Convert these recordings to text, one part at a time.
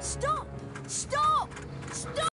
Stop! Stop! Stop!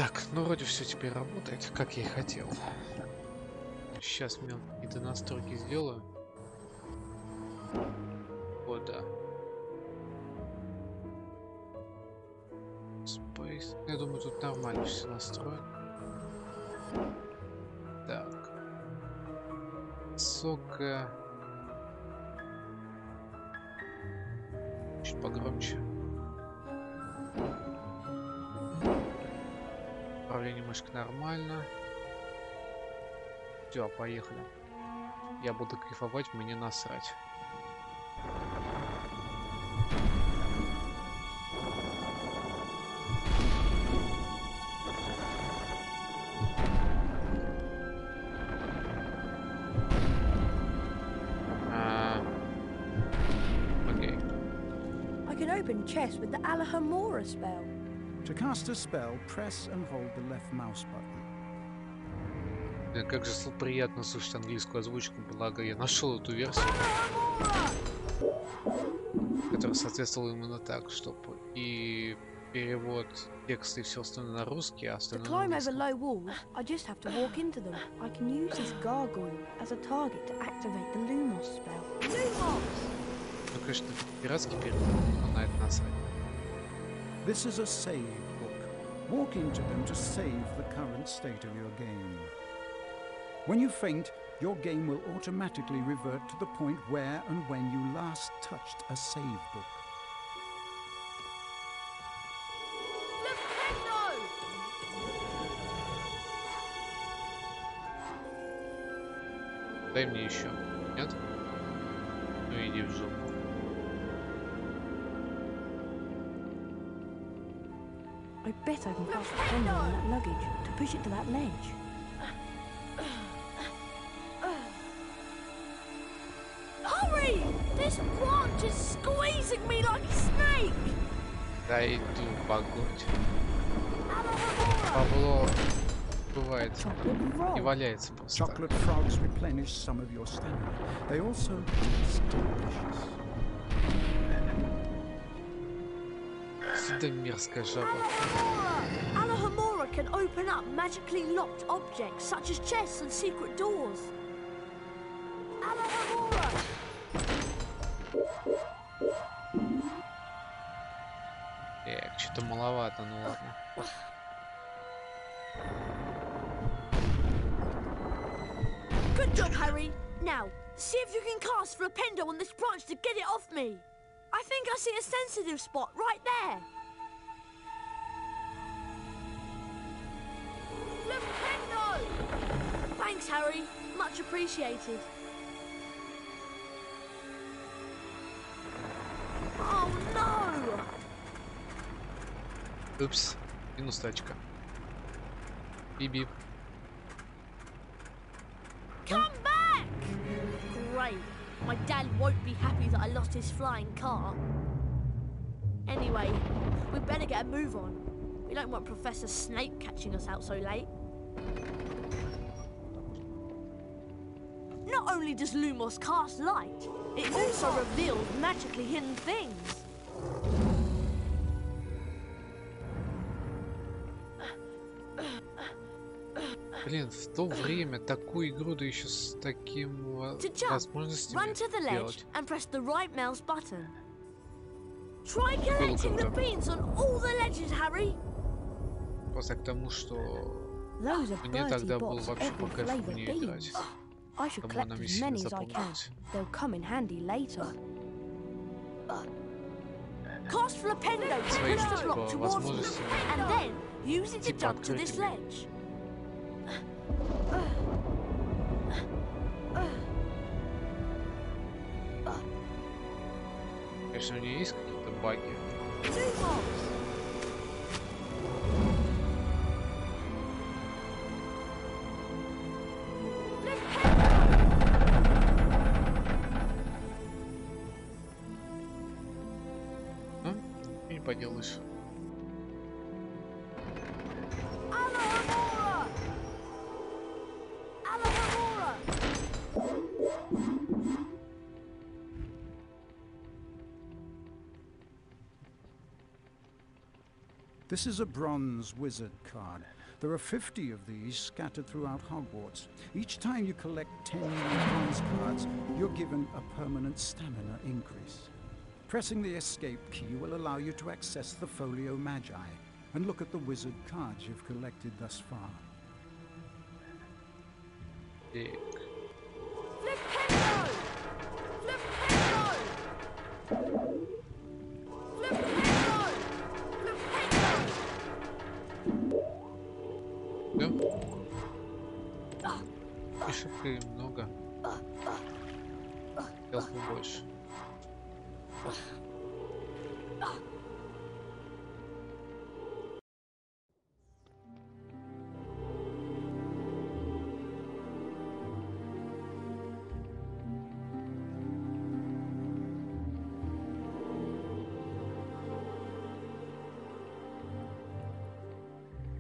Так, ну вроде все теперь работает, как я и хотел. Сейчас мне какие-то настройки сделаю. Вот, да. Space. Я думаю, тут нормально все настроено. Так. Высокая. Чуть погромче. Управление мышкой нормально. Все, поехали. Я буду кайфовать, мне насрать. Окей. I can open chests with the Alahomora spell. To cast a spell, press and hold the left mouse button. Как же приятно слышать английскую озвучку, благо я нашел эту версию, которая соответствовала именно так, чтобы и перевод текста и все остальное на русский, а To остальное на climb over английском. low walls, I just have to walk into them. I can use this gargoyle as a target to activate the Lumos spell. Lumos! Ну, конечно, пиратский перевод, но на это насрать. This is a save book. Walk into them to save the current state of your game. When you faint, your game will automatically revert to the point where and when you last touched a save book. Дай мне еще. Нет? Ну иди в жопу. I bet I can cast a pendulum on that luggage to push it to that ledge. Hurry! This branch is squeezing me like a snake! Да иду погодь. Павло бывает не валяется просто. Chocolate frogs replenish some of your stamina. They also taste delicious. Сюда мерзкая жаба. Alahomora can open up magically locked objects such as chests and secret doors. Alahomora! Что-то маловато, ну ладно. Good job, Harry. Now, see if you can cast Flipendo on this branch to get it off me. I think I see a sensitive spot right there. Flipendo! Thanks, Harry. Much appreciated. Oh, no! Упс, минус тачка. Бип-бип. Come back! Great. My dad won't be happy that I lost his flying car. Anyway, we'd better get a move on. We don't want Professor Snape catching us out so late. Not only does Lumos cast light, it also reveals magically hidden things. Блин, в то время такую игру, да еще с таким To jump, возможностями run to the ledge делать. and press the right mouse button. Try collecting the beans on all the ledges, Harry. Просто к тому, что Those are мне Bertie тогда было Bott's вообще по every кайфу в flavour нее beans. играть. I should Кому collect она мне as сильно many as I can. запомнилась. They'll come in handy later. Cast Flipendo to Свои push the типа block towards me, возможностями. and then use it to Типа jump to this открытыми. ledge. Конечно, у нее есть какие-то баги. Ну, и не поделаешь. Alahomora! Alahomora! This is a bronze wizard card. There are 50 of these scattered throughout Hogwarts. Each time you collect 10 new bronze cards, you're given a permanent stamina increase. Pressing the escape key will allow you to access the Folio Magi and look at the wizard cards you've collected thus far. Dick. Flipendo! Flipendo! Flipendo! Flipendo! Да? Пиши много. Хотел бы больше.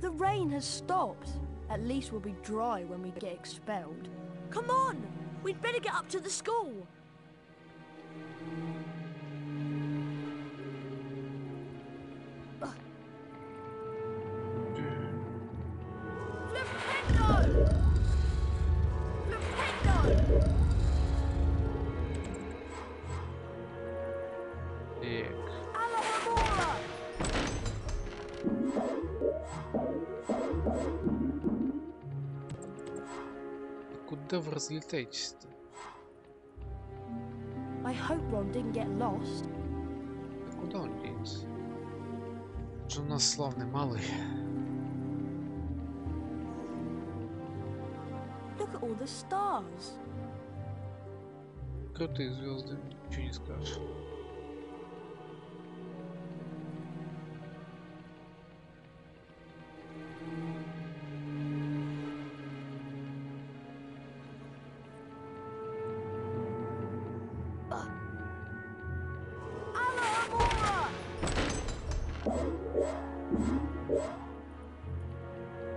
The rain has stopped. At least we'll be dry when we get expelled. Come on! We'd better get up to the school. Flipendo! Flipendo! Dick. Alamora! Куда вы разлетаетесь-то? I hope Ron didn't get lost. Да куда он денется? Он же у нас славный малый. Look at all the stars. Крутые звезды, ничего не скажешь.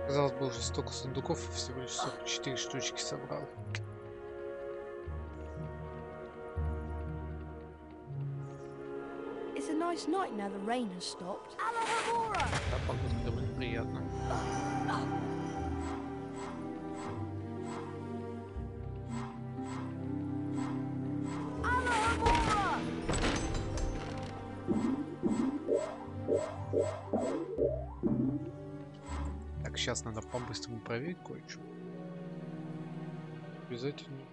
Казалось бы, уже столько сундуков, и всего лишь 44 штучки собрал. It's a nice night now the rain has stopped. Alamora! Да, погода довольно приятно. Alamora! Так, сейчас надо по-быстрому проверить кое-что. Обязательно.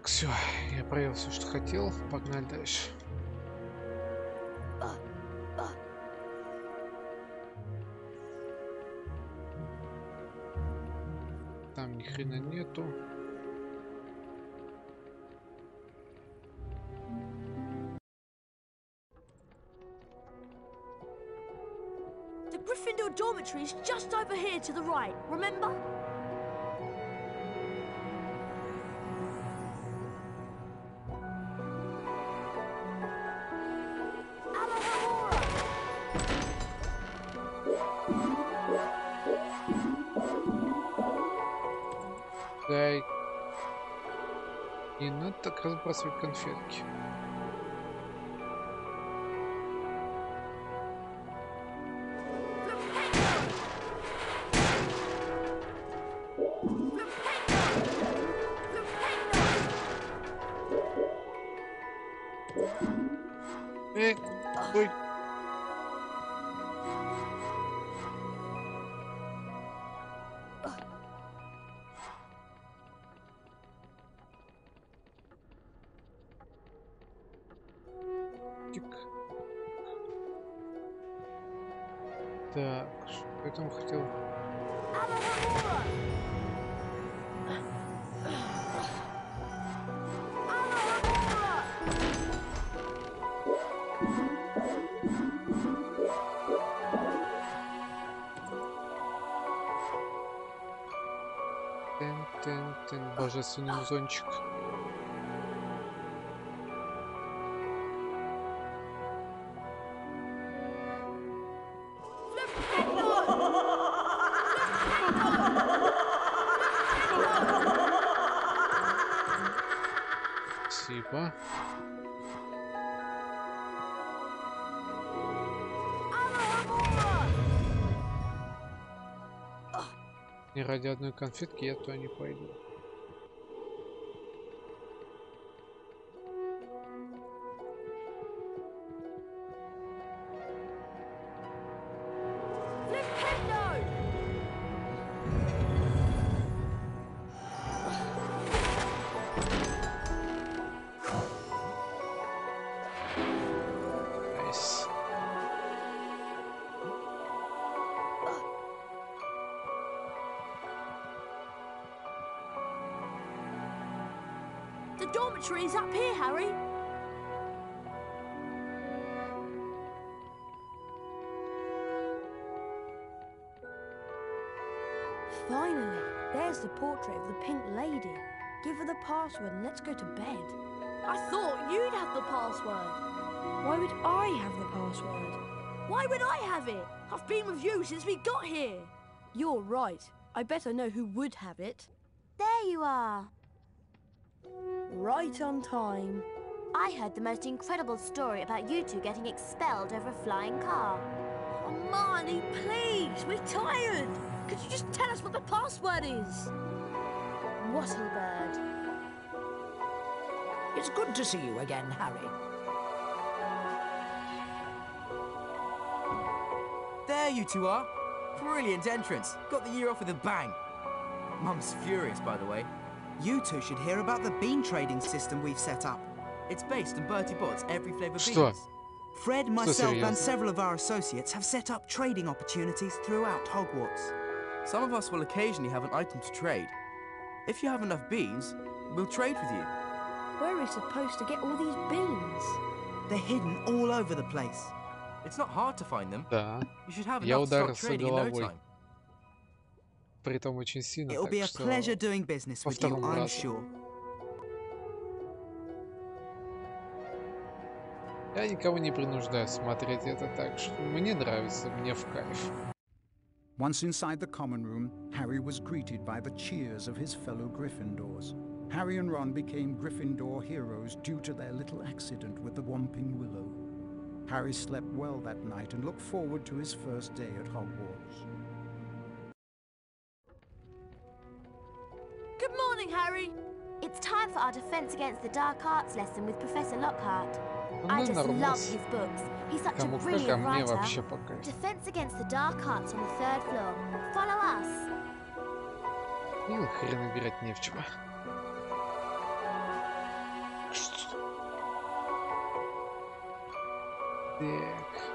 Так, все, я проверил все, что хотел. Погнали дальше. Там ни хрена нету. The Gryffindor dormitory is just over here to the right, remember? Дай. Не надо так разбрасывать конфетки. Эй, ой. Тик. Так, что я там хотел? Тен-тен-тен, божественный музончик. Спасибо. И ради одной конфетки я туда не пойду. Найс. The dormitory is up here, Harry. Finally, there's the portrait of the Pink Lady. Give her the password and let's go to bed. I thought you'd have the password. Why would I have the password? Why would I have it? I've been with you since we got here. You're right. I better know who would have it. There you are. Right on time. I heard the most incredible story about you two getting expelled over a flying car. Oh, Marnie, please, we're tired. Could you just tell us what the password is? Wattlebird. It's good to see you again, Harry. There you two are. Brilliant entrance. Got the year off with a bang. Mum's furious, by the way. You two should hear about the bean trading system we've set up. It's based on Bertie Bott's every flavour Что? beans. Fred, myself, серьезно? and several of our associates have set up trading opportunities throughout Hogwarts. Some of us will occasionally have an item to trade. If you have enough beans, we'll trade with you. Where are we supposed to get all these beans? They're hidden all over the place. It's not hard to find them. Да. You should have Я enough to start ударился trading in no головой. time. Притом очень сильно, It'll так be a что pleasure doing business по with you, второму I'm разу. sure. Я никого не принуждаю смотреть это так, что мне нравится, мне в кайф. Once inside the common room, Harry was greeted by the cheers of his fellow Gryffindors. Harry and Ron became Gryffindor heroes due to their little accident with the Whomping Willow. Harry slept well that night and looked forward to his first day at Hogwarts. Good morning, Harry. It's time for our Defense Against the Dark Arts lesson with Professor Lockhart. Ну, I just love нормас. his books. He's such a Кому как, а brilliant мне writer. вообще по кайфу. Defense Against the Dark Arts on the 3rd floor. Follow us. Ну, хрен играть не в чем. Так.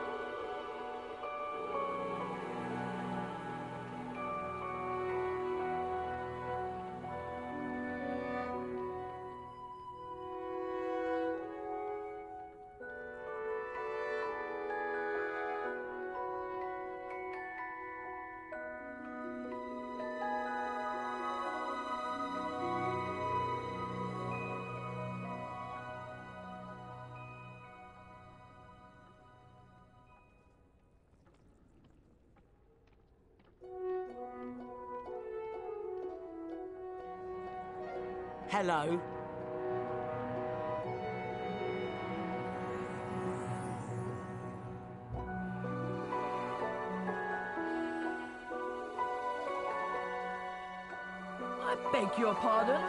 Hello. I beg your pardon?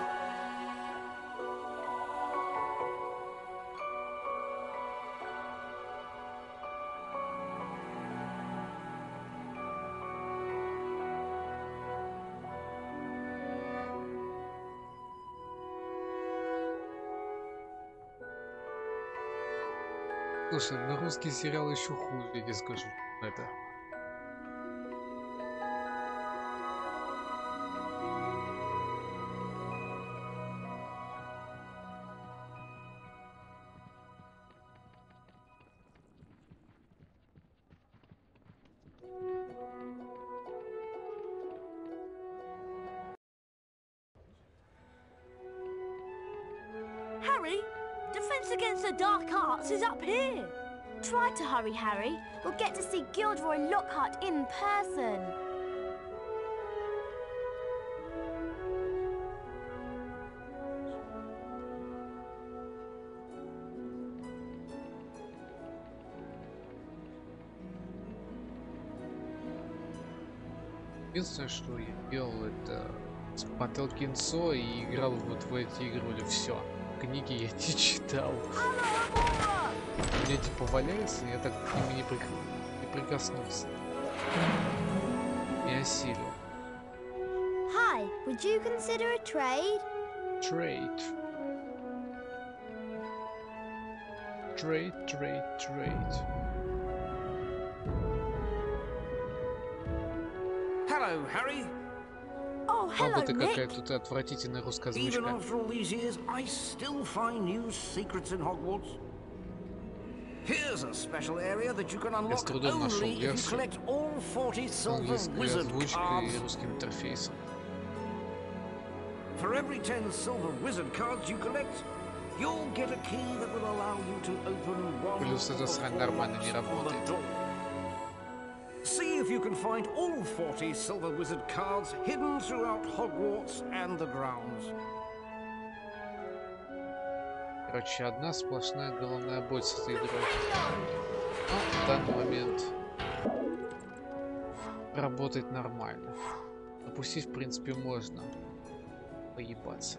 Слушай, на русский сериал еще хуже, я тебе скажу. Это. Harry, defense against the dark arts is up here. Try to hurry, Harry. We'll get to see Gilderoy Lockhart in person. Единственное, что я делал, это смотрел кинцо и играл вот в эти игры. Все. Книги я не читал. У меня типа валяется, я так к ними не прикоснулся. Не осилил. Hi, would you consider a trade? Trade. Trade. Hello, Harry. Oh, hello, Работа какая Nick. тут отвратительная русская Even озвучка. after all these years, I still find new secrets in Hogwarts. Here's a special area that you can unlock трудом нашел only if you версию collect all 40 С silver английской wizard озвучкой cards. и русским интерфейсом. For every 10 silver wizard cards you collect, you'll get a key that will allow you to open one Плюс эта of the срань four нормально не locks on the работает. door. See if you can find all 40 silver wizard cards hidden throughout Hogwarts and the grounds. Короче, одна сплошная головная боль с этой игрой. Но в данный момент работает нормально. Запустить, в принципе, можно. Поебаться.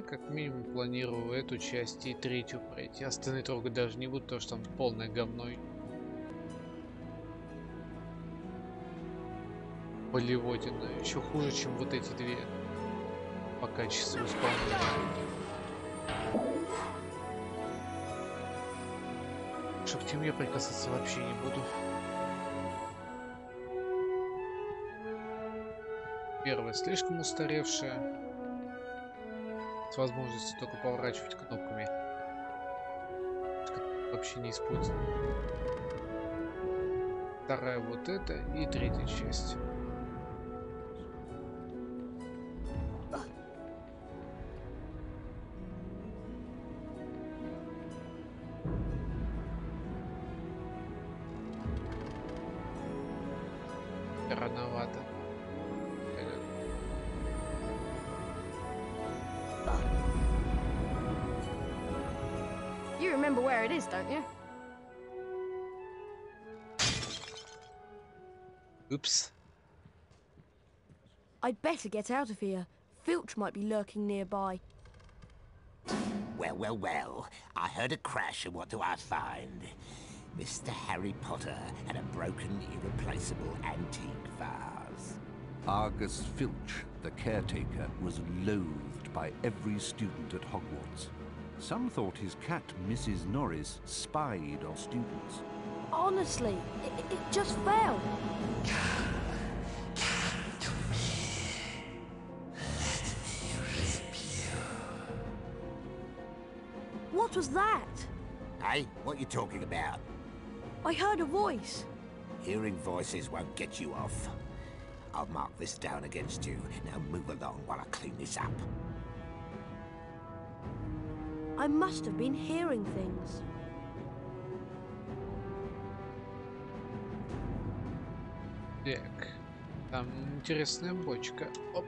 Как минимум планирую эту часть и третью пройти. Остальные трогать даже не буду, потому что там полное говно. Болеводина. Еще хуже, чем вот эти две по качеству исполнения. Что к тем я прикасаться вообще не буду. Первая слишком устаревшая. С возможностью только поворачивать кнопками. Вообще не использую. Вторая вот эта и третья часть. Рановато. remember where it is, don't you? Oops. I'd better get out of here. Filch might be lurking nearby. Well, well, well. I heard a crash, and what do I find? Mr. Harry Potter and a broken, irreplaceable antique vase. Argus Filch, the caretaker, was loathed by every student at Hogwarts. Some thought his cat, Mrs. Norris, spied on students. Honestly, it just fell. What was that? Hey, what you talking about? I heard a voice. Hearing voices won't get you off. I'll mark this down against you. Now move along while I clean this up. I must have been hearing things. Так, там интересная бочка. Оп.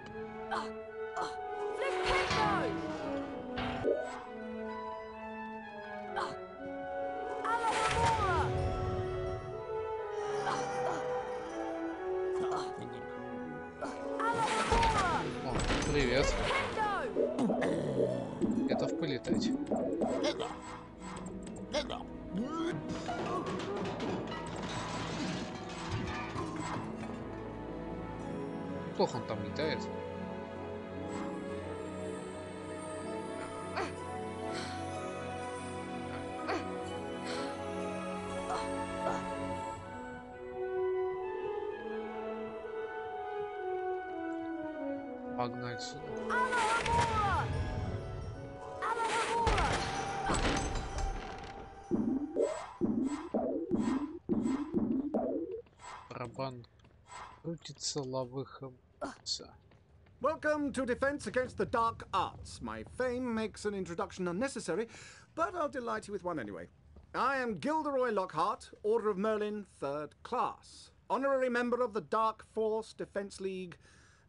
О, привет. Готов полетать. Плохо он там летает. Погнать сюда. Барабан крутится, лавы хомутся. Welcome to Defense Against the Dark Arts. My fame makes an introduction unnecessary, but I'll delight you with one anyway. I am Gilderoy Lockhart, Order of Merlin, 3rd Class, honorary member of the Dark Force Defense League,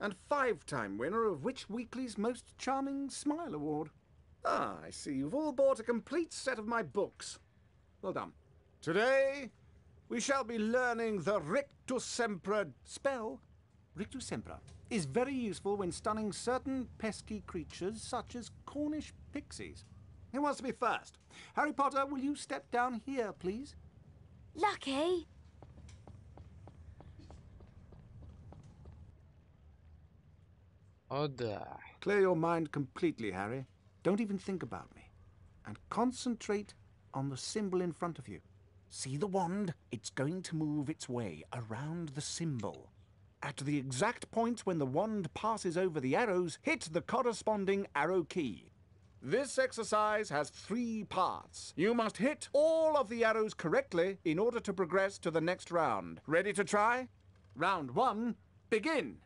and 5-time winner of Witch Weekly's Most Charming Smile Award. Ah, I see you've all bought a complete set of my books. Well done. Today, we shall be learning the Rictus Sempra spell. Rictus Sempra is very useful when stunning certain pesky creatures such as Cornish pixies. Who wants to be first? Harry Potter, will you step down here, please? Lucky. О да. Clear your mind completely, Harry. Don't even think about me. And concentrate on the symbol in front of you. See the wand? It's going to move its way around the symbol. At the exact point when the wand passes over the arrows, hit the corresponding arrow key. This exercise has 3 parts. You must hit all of the arrows correctly in order to progress to the next round. Ready to try? Round 1, begin!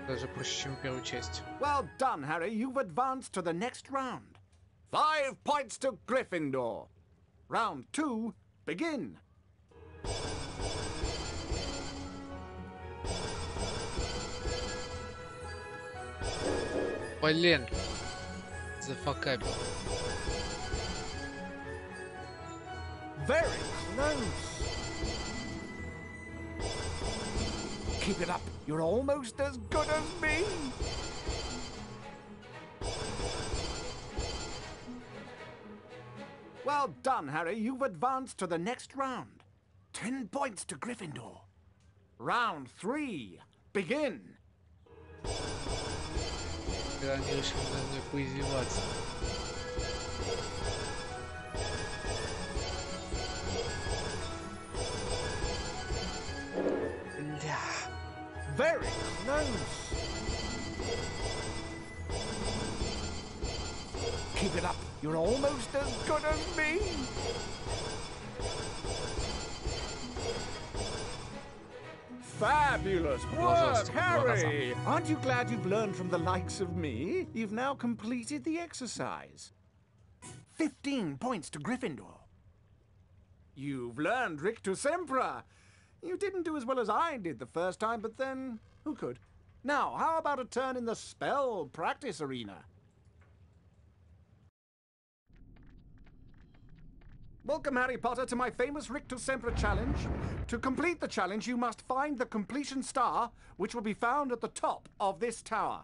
Даже проще, чем первую часть. Well done, Harry. You've advanced to the next round. 5 points to Gryffindor. Round 2, begin. Блин. Зафакапил. Very close. Keep it up. You're almost as good as me. Well done, Harry. You've advanced to the next round. 10 points to Gryffindor. Round 3, begin. Да, они решили над мной поиздеваться. Very close. Keep it up. You're almost as good as me. Fabulous work, Harry! Aren't you glad you've learned from the likes of me? You've now completed the exercise. 15 points to Gryffindor. You've learned Rictus Sempra. You didn't do as well as I did the first time, but then who could? Now, how about a turn in the spell practice arena? Welcome, Harry Potter, to my famous Rictus Sempra challenge. To complete the challenge, you must find the completion star, which will be found at the top of this tower.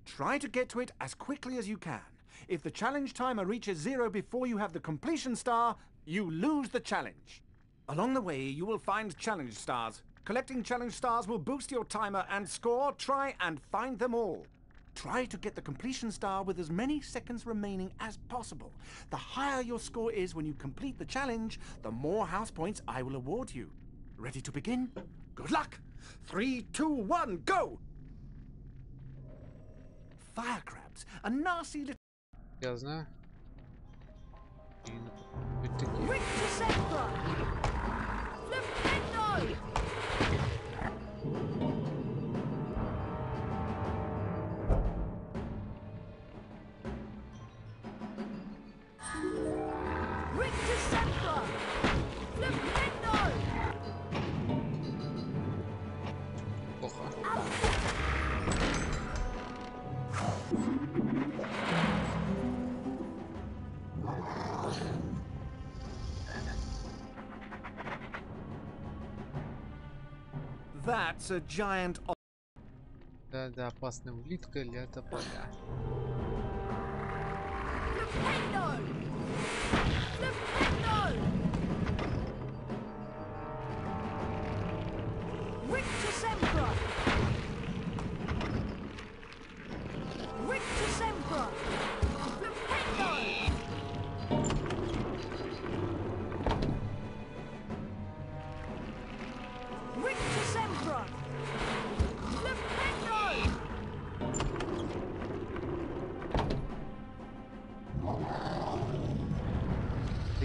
Try to get to it as quickly as you can. If the challenge timer reaches 0 before you have the completion star, you lose the challenge. Along the way, you will find challenge stars. Collecting challenge stars will boost your timer and score. Try and find them all. Try to get the completion star with as many seconds remaining as possible. The higher your score is when you complete the challenge, the more house points I will award you. Ready to begin? Good luck! 3, 2, 1, go! Fire crabs, a nasty little... Я знаю. That's a giant... Да, опасная улитка для тополя.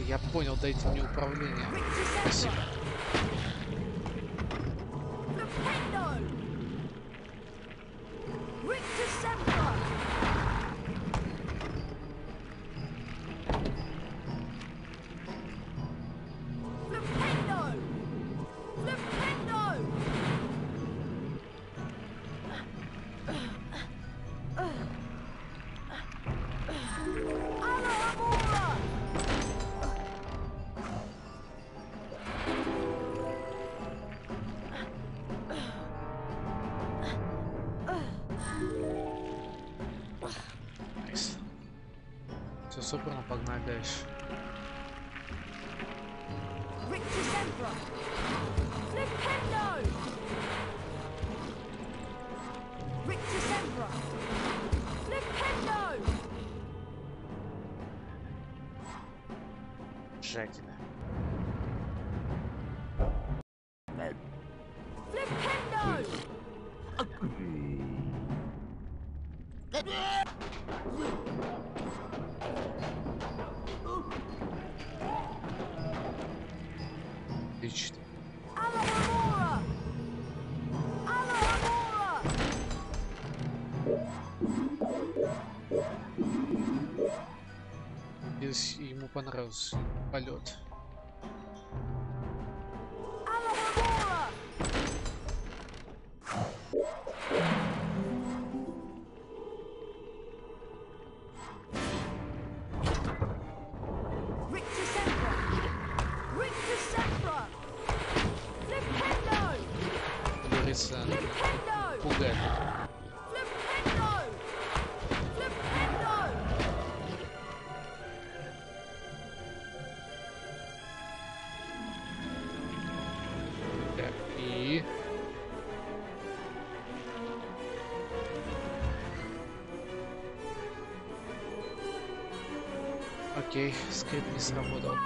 Я понял, дайте мне управление. Спасибо. Все собрано, погнали дальше. Жадина. Отлично. Если ему понравился полет. Пугает. Так, и... Окей, скрипт не сработал.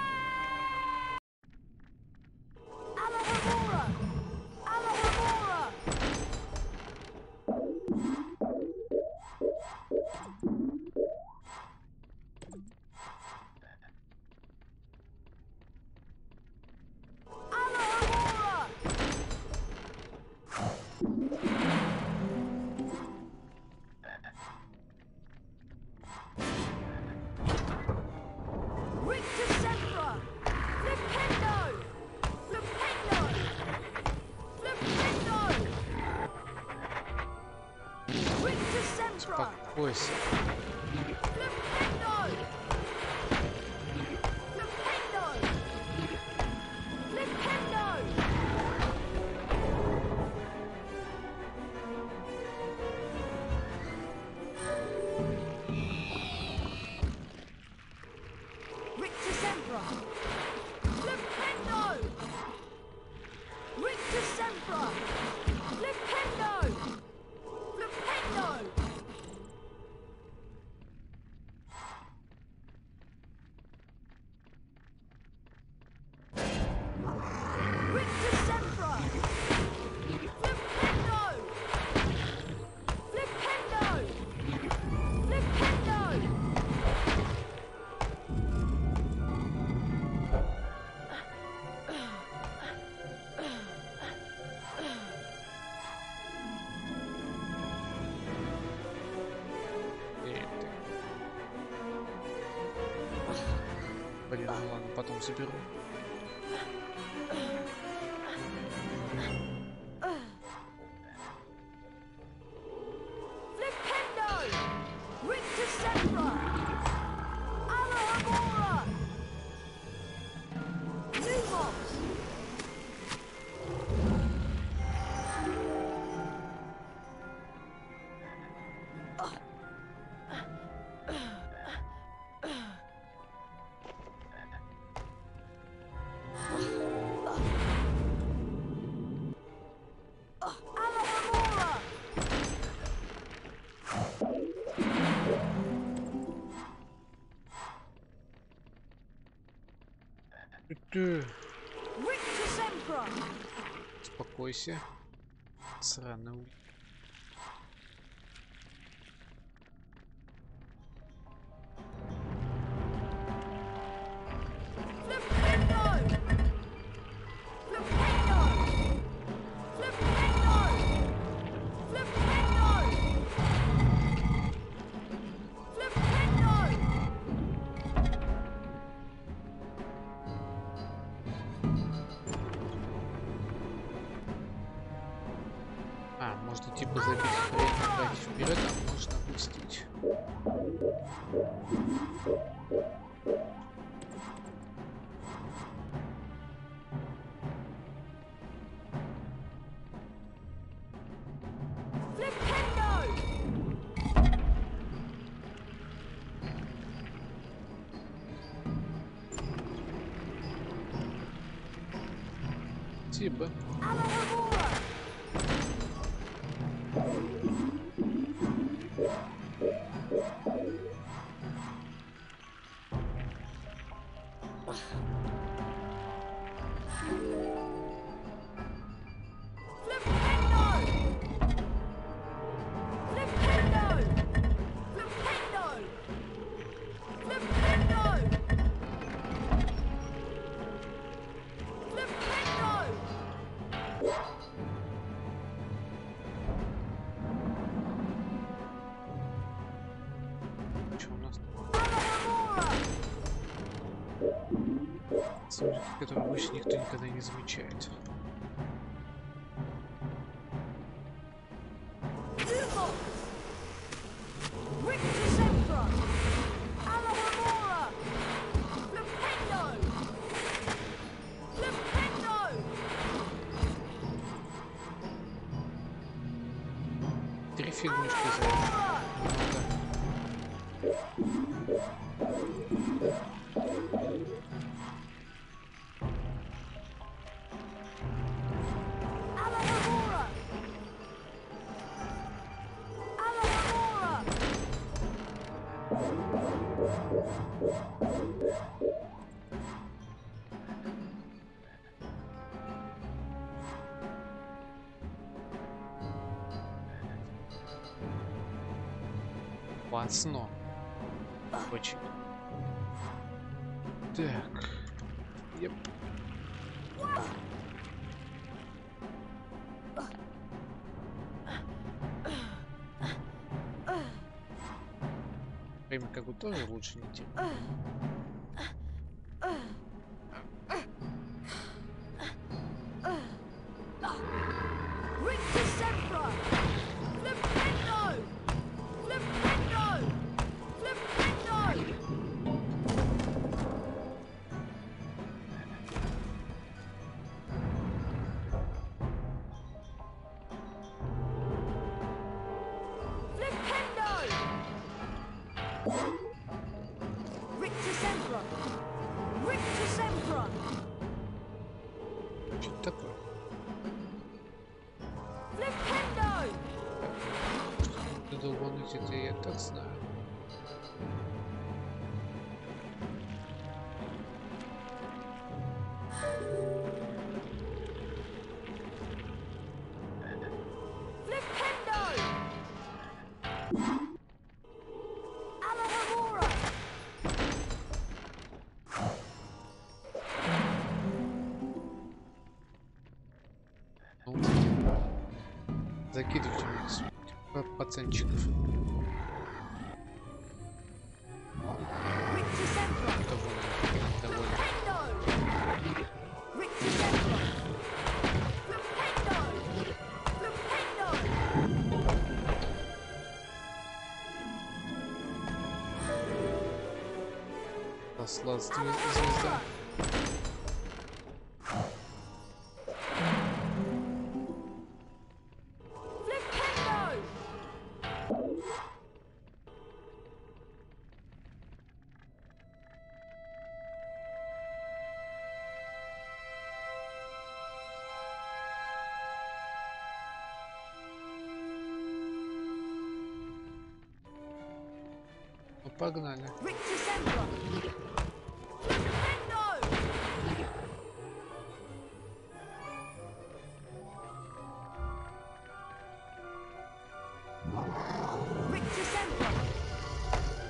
Успокойся. Блин, ну ладно, потом заберу. Успокойся. Сраный улик. Можно типа забить хрень, дать вперед, а можно опустить. Спасибо. Который больше никто никогда не замечает. Три фигнюшки за это. Опасно. Очень. Так. Yep. Время как бы тоже лучше не идти. Что-то такое. Что долбануть это я так знаю. Закидывайте мне пацанчиков. Довольно. Посла звезда. Ну, погнали.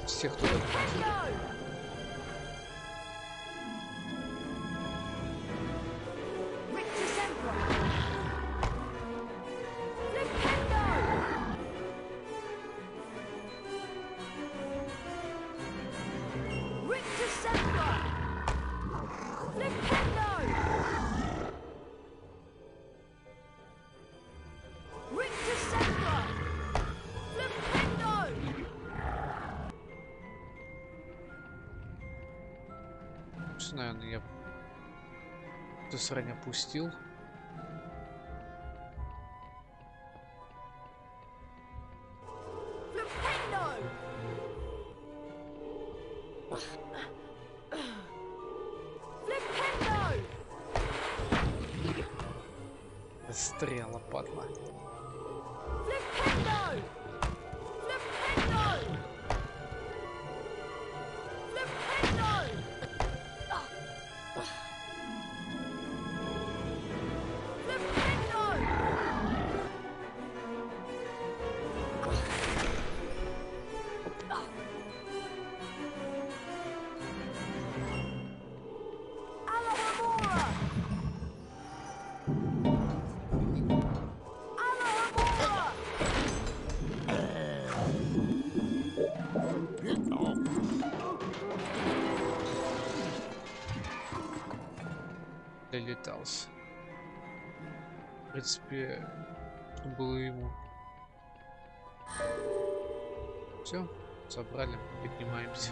Всех туда. Наверное, я эту срань опустил. Застряла, падла. Долетался. В принципе, что было ему. Все, собрали, поднимаемся.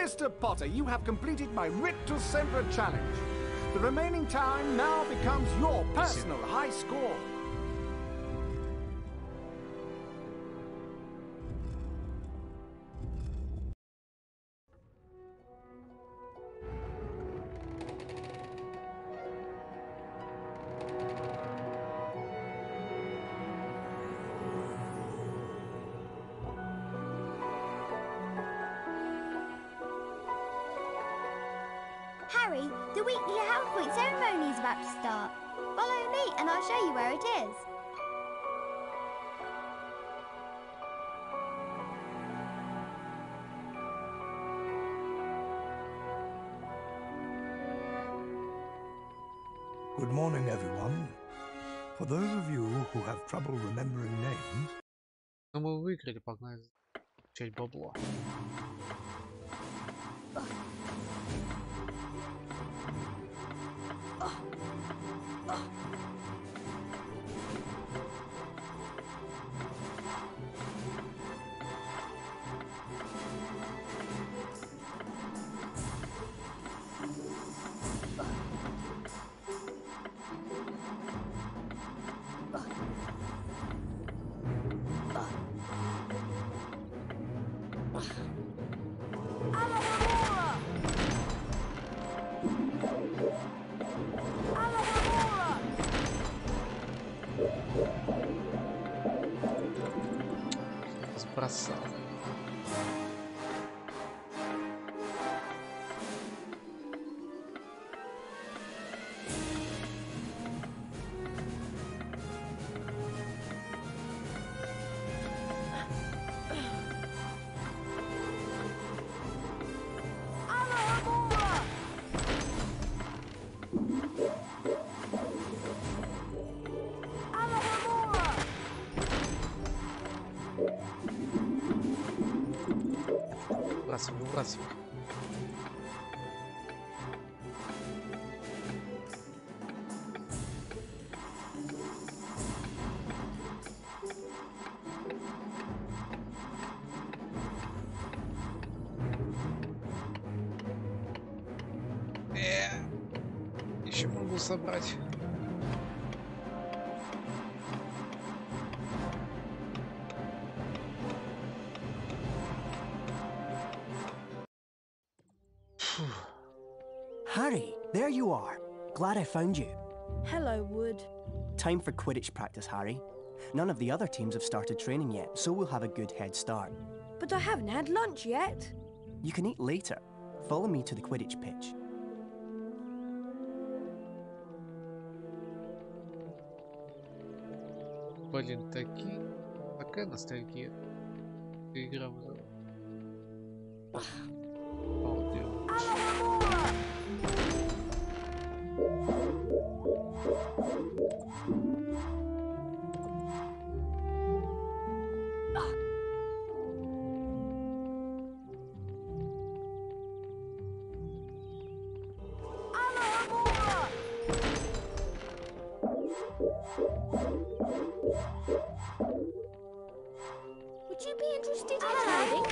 Mr. Potter, you have completed my Rictus Sempra challenge. The remaining time now becomes your personal high score. Harry, the weekly Half Point ceremony is about to start. Follow me and I'll show you where it is. Good morning, everyone. For those of you who have trouble remembering names... Но мы выиграли, погнали получать бабло. бросал. Выбрасывай. Еще могу собрать. Harry, there you are. Glad I found you. Hello, Wood. Time for Quidditch practice, Harry. None of the other teams have started training yet, so we'll have a good head start. But I haven't had lunch yet. You can eat later. Follow me to the Quidditch pitch. Блин, такая ностальгия. Игра уже. Балдел. Would you be interested in trading?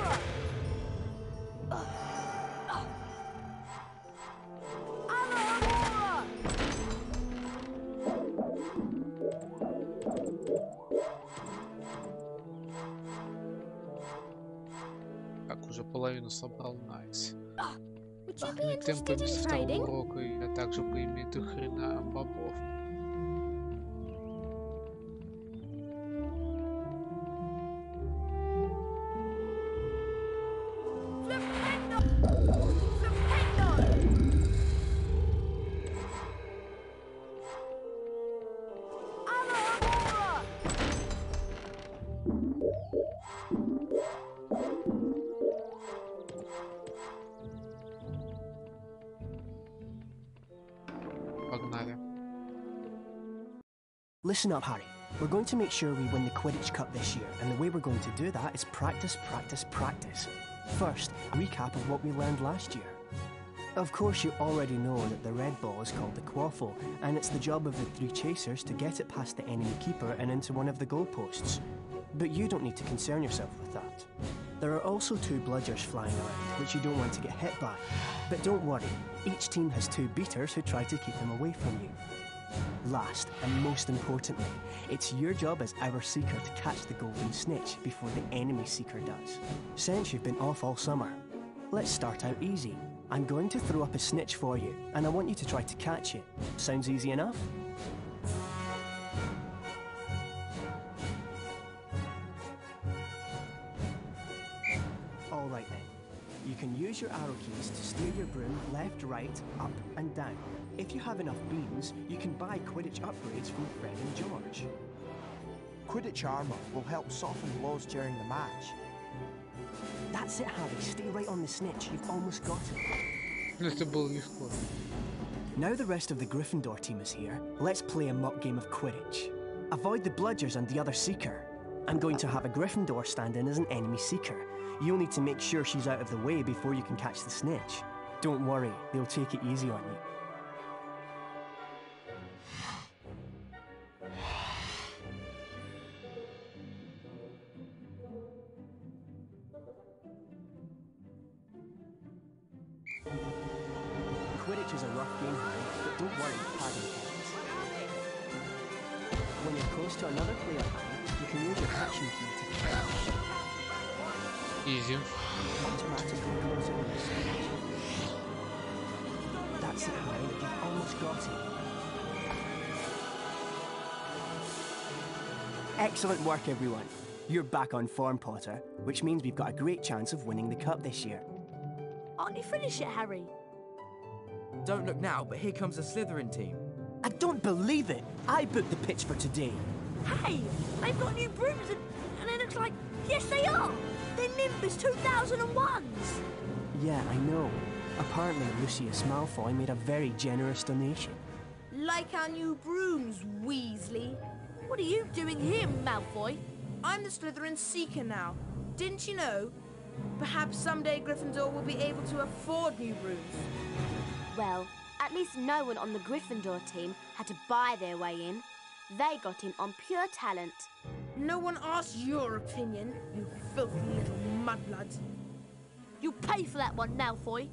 Так, уже половину собрал, найс. Would you be interested Темпами in со второго trading? урока я также поимею до хрена бобов. Погнали. Listen up, Harry. We're going to make sure we win the Quidditch Cup this year, and the way we're going to do that is practice, practice, practice. First, a recap of what we learned last year. Of course, you already know that the red ball is called the quaffle, and it's the job of the 3 chasers to get it past the enemy keeper and into one of the goalposts. But you don't need to concern yourself with that. There are also 2 bludgers flying around, which you don't want to get hit by. But don't worry, each team has 2 beaters who try to keep them away from you. Last, and most importantly, it's your job as our seeker to catch the golden snitch before the enemy seeker does. Since you've been off all summer, let's start out easy. I'm going to throw up a snitch for you, and I want you to try to catch it. Sounds easy enough? All right then. You can use your arrow keys to steer your broom left, right, up and down. If you have enough beans, you can buy Quidditch upgrades from Fred and George. Quidditch armour will help soften blows during the match. That's it, Harry. Stay right on the snitch. You've almost got it. Это было легко. Now the rest of the Gryffindor team is here. Let's play a mock game of Quidditch. Avoid the bludgers and the other seeker. I'm going to have a Gryffindor stand in as an enemy seeker. You'll need to make sure she's out of the way before you can catch the snitch. Don't worry, they'll take it easy on you. Quidditch is a rough game, Harry, but don't worry, padding counts. When you're close to another player, Harry, you can use your action key to catch. Easy. That's it, Harry. You've almost got it. Excellent work, everyone. You're back on form, Potter, which means we've got a great chance of winning the cup this year. Aren't you finished yet, Harry? Don't look now, but here comes the Slytherin team. I don't believe it! I booked the pitch for today. Hey, they've got new brooms and it looks like... Yes, they are! They're Nimbus 2001s! Yeah, I know. Apparently, Lucius Malfoy made a very generous donation. Like our new brooms, Weasley. What are you doing here, Malfoy? I'm the Slytherin Seeker now. Didn't you know? Perhaps someday Gryffindor will be able to afford new brooms. Well, at least no one on the Gryffindor team had to buy their way in. They got in on pure talent. No one asked your opinion, you filthy little mudbloods. You'll pay for that one, Malfoy.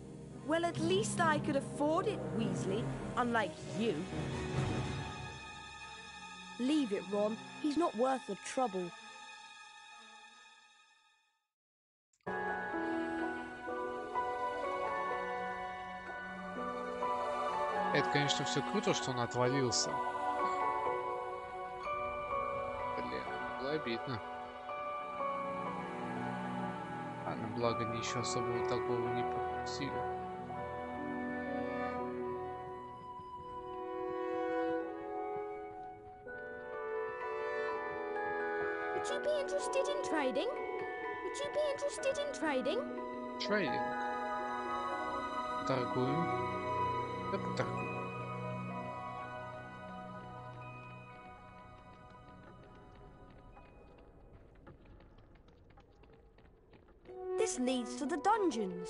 Well, at least I could afford it, Weasley, unlike you. Leave it, Ron. He's not worth the trouble. Это, конечно, все круто, что он отвалился. Блин, было обидно. А на благо ничего особого такого не пропустили. Would you be interested in trading? Would you be interested in trading? Трейдинг. Торгуем. Да поторгуем. This leads to the dungeons.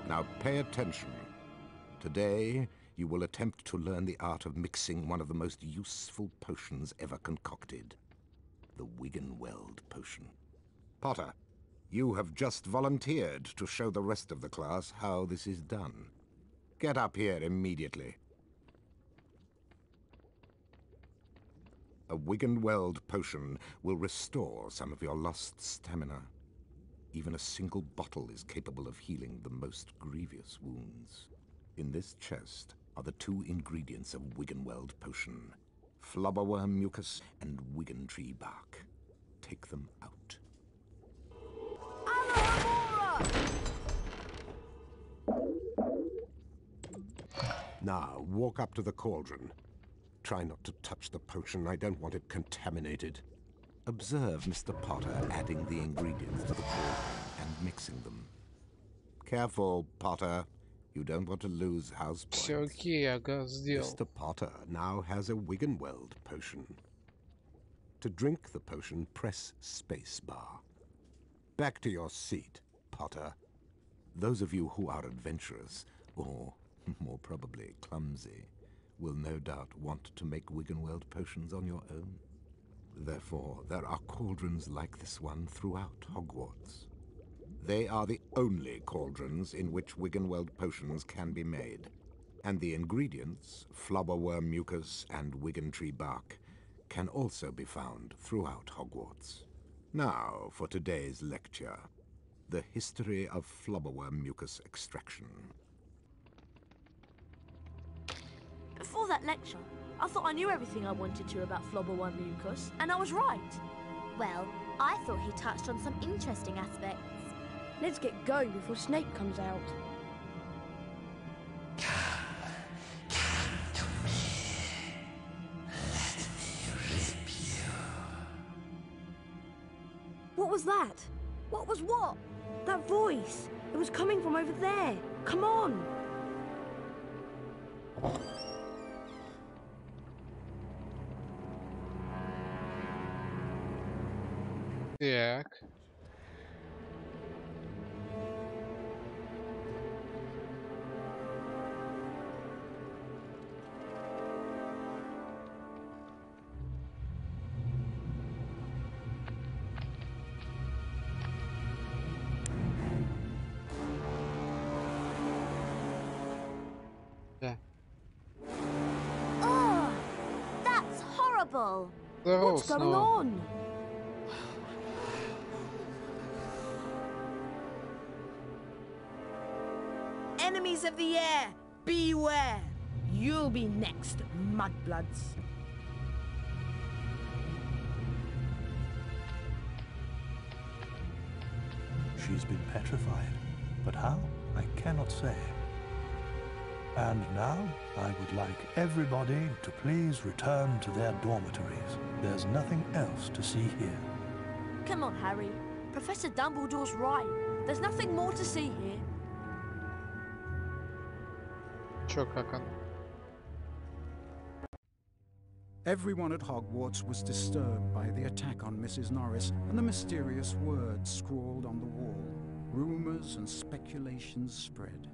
Now pay attention. Today, you will attempt to learn the art of mixing one of the most useful potions ever concocted. The Wiggenweld potion. Potter, you have just volunteered to show the rest of the class how this is done. Get up here immediately. A Wiggenweld potion will restore some of your lost stamina. Even a single bottle is capable of healing the most grievous wounds. In this chest are the two ingredients of Wiggenweld potion: flubberworm mucus and wiggentree bark. Take them out. Now, walk up to the cauldron. Try not to touch the potion. I don't want it contaminated. Observe Mr. Potter adding the ingredients to the cauldron and mixing them. Careful, Potter. You don't want to lose house points. Все окей, ага, сделал. Mr. Potter now has a Wiggenweld potion. To drink the potion, press spacebar. Back to your seat, Potter. Those of you who are adventurous, or more probably clumsy, will no doubt want to make Wiggenweld potions on your own. Therefore, there are cauldrons like this one throughout Hogwarts. They are the only cauldrons in which Wiggenweld potions can be made, and the ingredients, flubberworm mucus and wiggentree bark, can also be found throughout Hogwarts. Now for today's lecture, the history of flubberworm mucus extraction. Before that lecture, I thought I knew everything I wanted to about flubberworm mucus, and I was right. Well, I thought he touched on some interesting aspects. Let's get going before Snape comes out. What was that? What was what? That voice. It was coming from over there. Come on. Так. Да. Oh, that's horrible. Здорово What's going снова. on? Boys of the air, beware! You'll be next, mudbloods. She's been petrified, but how? I cannot say. And now, I would like everybody to please return to their dormitories. There's nothing else to see here. Come on, Harry. Professor Dumbledore's right. There's nothing more to see here. Чё, как он? Everyone at Hogwarts was disturbed by the attack on Mrs. Norris and the mysterious words scrawled on the wall. Rumours and speculations spread.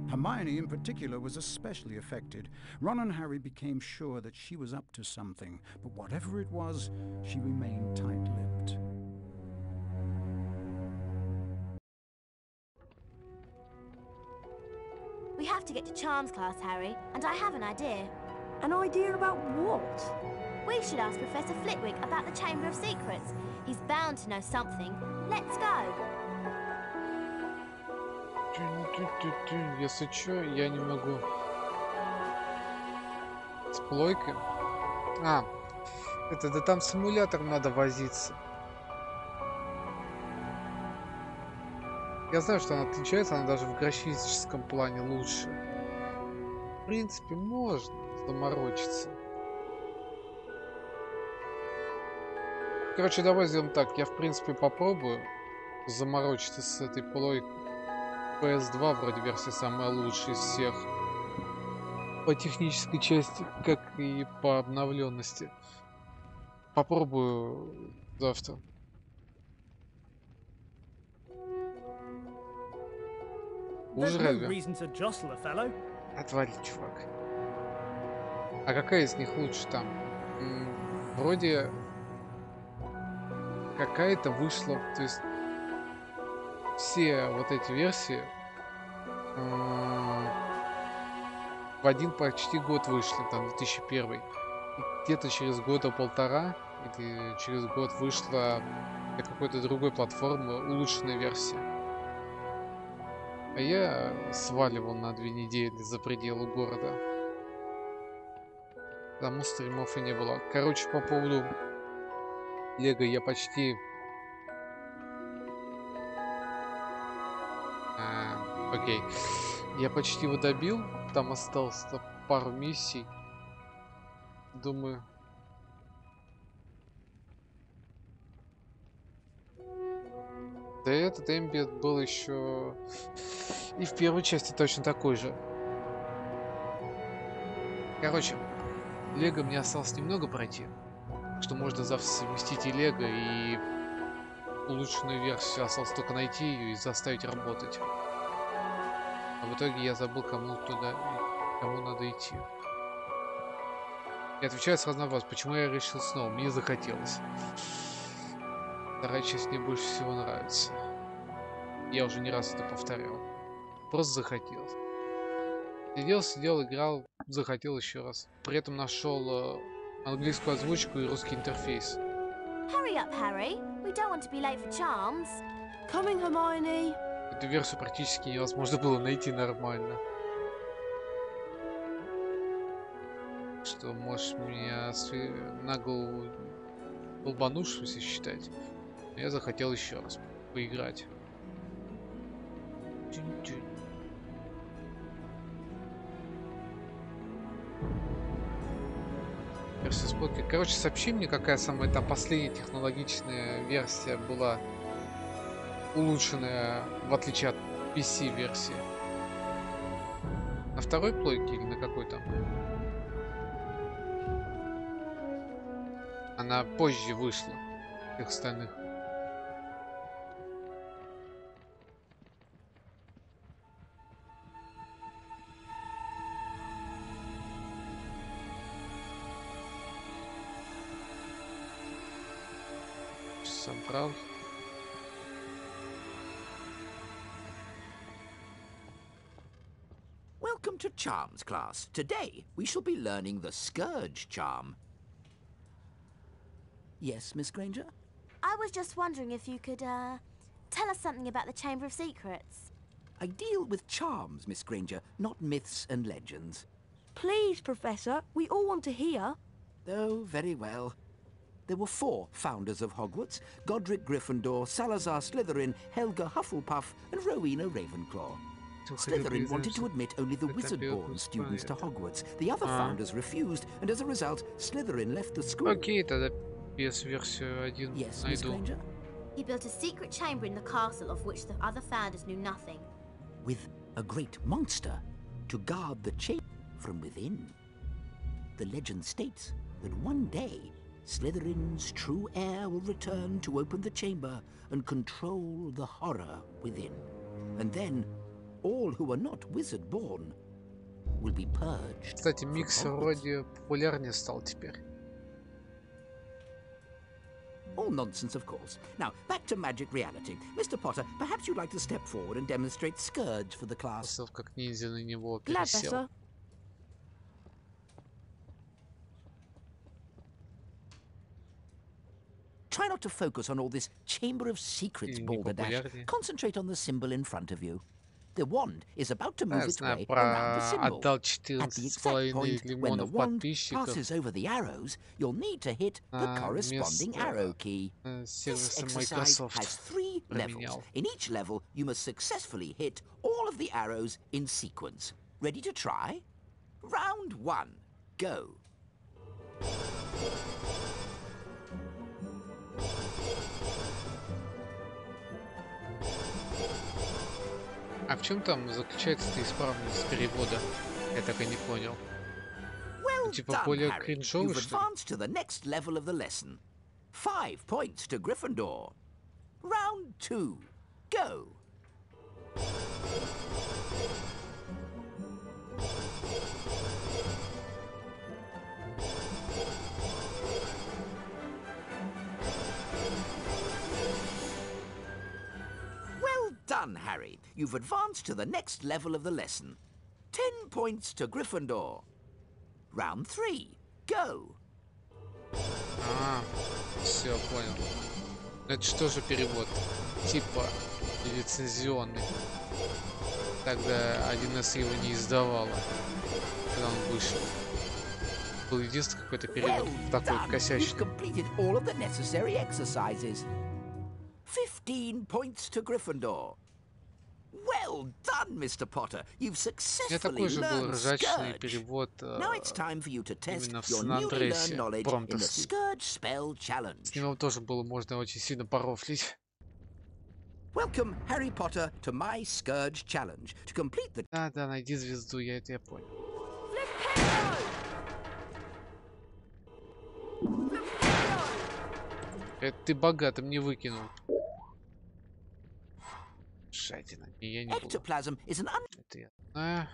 Hermione in particular was especially affected. Ron and Harry became sure that she was up to something, but whatever it was, she remained tight-lipped. We have to get to Charms class, Harry, and I have an idea. An idea about what? We should ask Professor Flitwick about the Chamber of Secrets. He's bound to know something. Let's go. Если чё, я не могу. С плойкой? А, это да там с эмулятором надо возиться. Я знаю, что она отличается, она даже в графическом плане лучше. В принципе, можно заморочиться. Короче, давай сделаем так. Я, в принципе, попробую заморочиться с этой плойкой. PS2 вроде версия самая лучшая из всех. По технической части, как и по обновленности. Попробую завтра. Хуже разве? Отвали, чувак. А какая из них лучше там? Вроде какая-то вышла, то есть все вот эти версии в один почти год вышли, там 2001. И где-то через года полтора или через год вышла для какой-то другой платформы улучшенная версия. А я сваливал на 2 недели за пределы города. Потому стримов и не было. Короче, по поводу Лего я почти... Окей. Я почти его добил. Там осталось пару миссий. Думаю... Да этот эмбиент был еще и в первой части точно такой же. Короче, Лего мне осталось немного пройти. Что можно завтра совместить и Лего, и улучшенную версию. Осталось только найти ее и заставить работать. А в итоге я забыл, кому надо идти. И отвечаю сразу на вопрос, почему я решил снова. Мне захотелось. Вторая часть мне больше всего нравится. Я уже не раз это повторял. Просто захотелось. Сидел, играл, захотел еще раз. При этом нашел английскую озвучку и русский интерфейс. Hurry up, Harry. We don't want to be late for Charms. Coming, Hermione. Эту версию практически невозможно было найти нормально. Что, можешь меня на голову долбанувшимся считать? Я захотел еще раз поиграть. Версия с блоки. Короче, сообщи мне, какая самая там последняя технологичная версия была улучшенная, в отличие от PC-версии. На второй плойке или на какой там? Она позже вышла всех остальных. Собрал. Welcome to Charms class. Today we shall be learning the Scourge charm. Yes, Miss Granger? I was just wondering if you could, tell us something about the Chamber of Secrets. I deal with charms, Miss Granger, not myths and legends. Please, Professor, we all want to hear. Oh, very well. There were 4 founders of Hogwarts: Godric Gryffindor, Salazar Slytherin, Helga Hufflepuff, and Rowena Ravenclaw. Slytherin wanted to admit only the wizard-born students to Hogwarts. The other founders refused, and as a result, Slytherin left the school. Окей, тогда версию 1 Yes, Miss найду. Granger? He built a secret chamber in the castle of which the other founders knew nothing. With a great monster to guard the chamber from within. The legend states that one day, Slytherin's true heir will return to open the chamber and control the horror within. And then, all who are not wizard-born will be purged. Кстати, микс вроде популярнее стал теперь. All nonsense, of course. Now, back to magic reality. Mr. Potter, perhaps you'd like to step forward and demonstrate Scourge for the class. Как ниндзя на него Glad, пересел. Professor. Try not to focus on all this Chamber of Secrets balderdash. Concentrate on the symbol in front of you. The wand is about to move its way around the symbol. At the exact point when the wand passes over the arrows, you'll need to hit the corresponding arrow key. This exercise has 3 levels. In each level, you must successfully hit all of the arrows in sequence. Ready to try? Round 1. Go. А в чем там заключается исправность перевода? Я так и не понял. Типа более кринжовый, что ли? To the next level of the lesson. 5 points to Gryffindor. Round 2. Go. Done, Harry. You've advanced to the next level of the lesson. 10 points to Gryffindor. Round 3. Go. Все, понял. Это что же перевод? Типа лицензионный. Тогда 1С его не издавала, когда он вышел. Был единственный какой-то перевод такой косячный. 15 points to Gryffindor. Well done, Mr. Potter. You've successfully learned Scourge. Перевод, Now it's time for you to test your newly learned knowledge in the Scourge Spell Challenge. С ним тоже было можно очень сильно порофлить. Welcome, Harry Potter, to my Scourge Challenge. To complete the... Да, найди звезду, я понял. Это ты богатым не выкинул. Шатина, я не буду. Ectoplasm is an Это я знаю.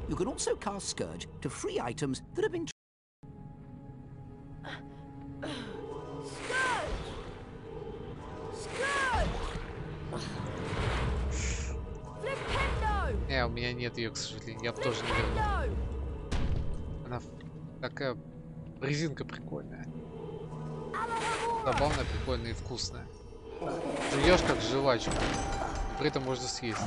You can also cast Scourge to free items that have been... У меня нет ее, к сожалению. Я бы тоже не вернул. Она такая резинка прикольная. Забавная, прикольная и вкусная. Жуешь как жвачку. При этом можно съесть.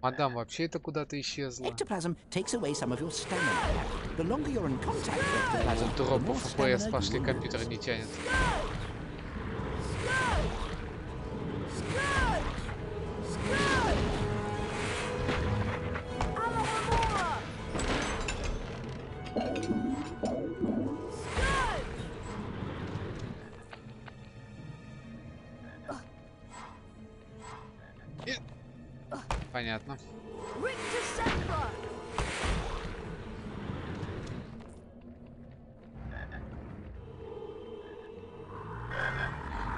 Мадам, вообще это куда-то исчезла. Ectoplasm takes away some of your stamina. The longer you're in contact with ectoplasm, the Дроп more FPS stamina пошли, you компьютер lose. не тянет. Понятно.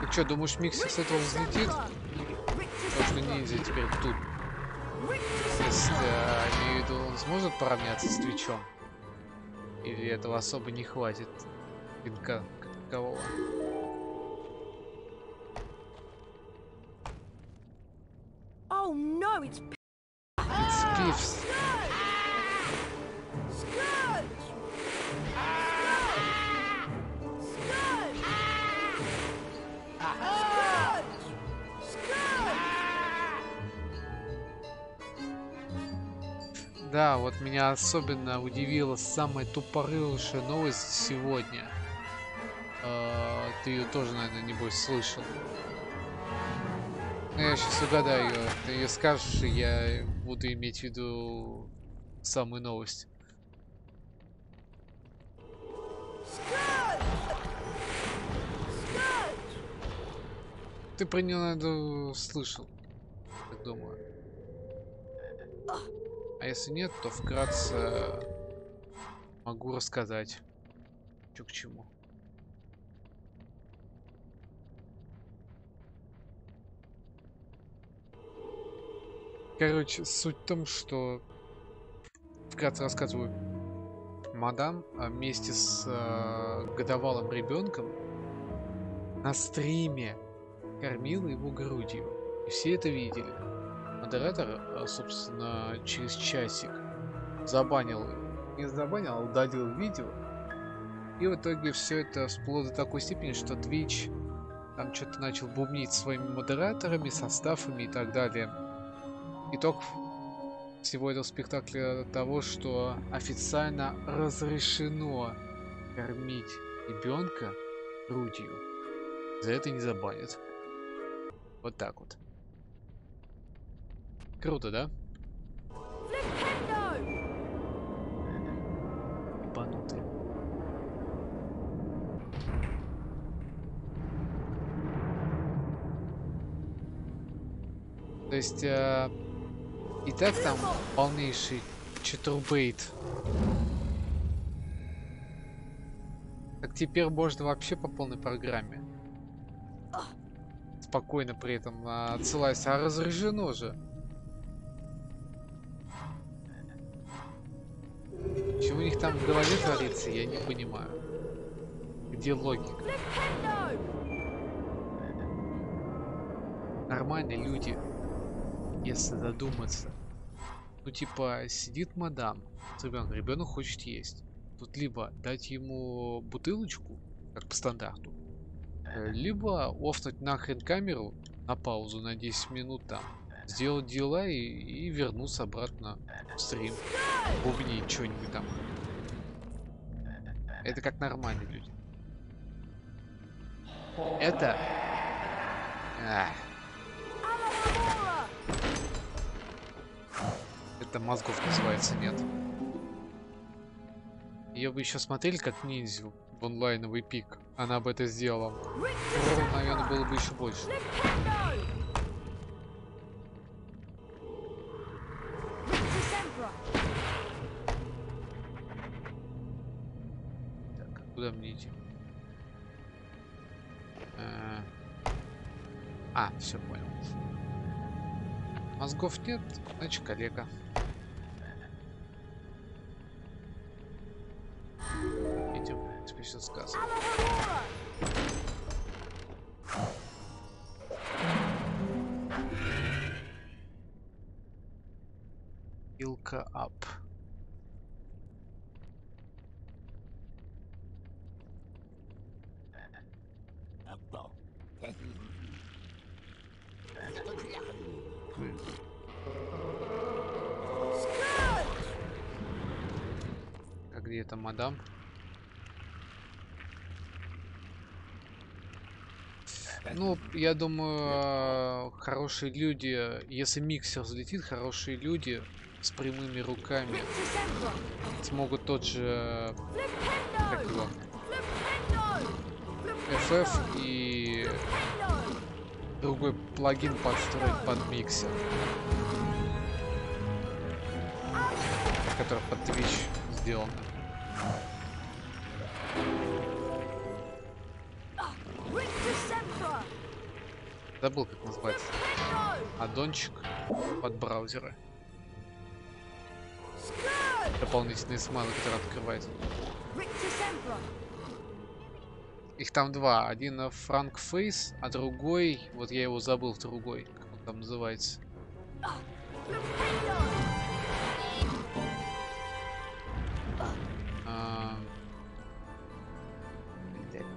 Ты что, думаешь, миксер с этого взлетит? Потому что ниндзя теперь тут. Если имею в виду, он сможет поравняться с Твичом? Или этого особо не хватит пинка как такового? Oh no, it's Пивс. Да, вот меня особенно удивила самая тупорылая новость сегодня. Ты ее тоже, наверное, небось слышал. Я сейчас угадаю ее. Ты ее скажешь, и я буду иметь в виду самую новость. Ты про нее, наверное, слышал. Я думаю. А если нет, то вкратце могу рассказать, что к чему. Короче, суть в том, что вкратце рассказываю. Мадам вместе с годовалым ребенком на стриме кормила его грудью. И все это видели. Модератор, собственно, через часик забанил, не забанил, а удалил видео. И в итоге все это всплыло до такой степени, что Twitch там что-то начал бубнить своими модераторами, составами и так далее. Итог всего этого спектакля того, что официально разрешено кормить ребенка грудью. За это не забанят. Вот так вот. Круто, да? Ебанутый. То есть, и так там полнейший читербейт. Так теперь можно вообще по полной программе. Спокойно при этом отсылаясь. А разрешено же. Чего у них там в голове творится, я не понимаю. Где логика? Нормальные люди, если задуматься. Ну типа, сидит мадам с ребенком, ребенок хочет есть. Тут либо дать ему бутылочку, как по стандарту, либо офнуть нахрен камеру на паузу на 10 минут там, сделать дела и вернуться обратно в стрим. Бубнить что-нибудь там. Это как нормальные люди. Это... Это мозгов называется, нет. Ее бы еще смотрели как ниндзю в онлайновый пик. Она бы это сделала. Наверное, было бы еще больше. Так, куда мне идти? Все понял. Мозгов нет, значит коллега. Идем, в принципе, все сказано. Илка ап. А где это мадам? Ну, я думаю, хорошие люди, если миксер взлетит, хорошие люди с прямыми руками смогут тот же, как его, FF и другой плагин подстроить под миксер, который под Twitch сделан. Забыл, как называется. Аддончик под браузеры. Дополнительные смайлы, которые открывать. Их там два. Один Франк Фейс, а другой... Вот я его забыл, другой. Как он там называется?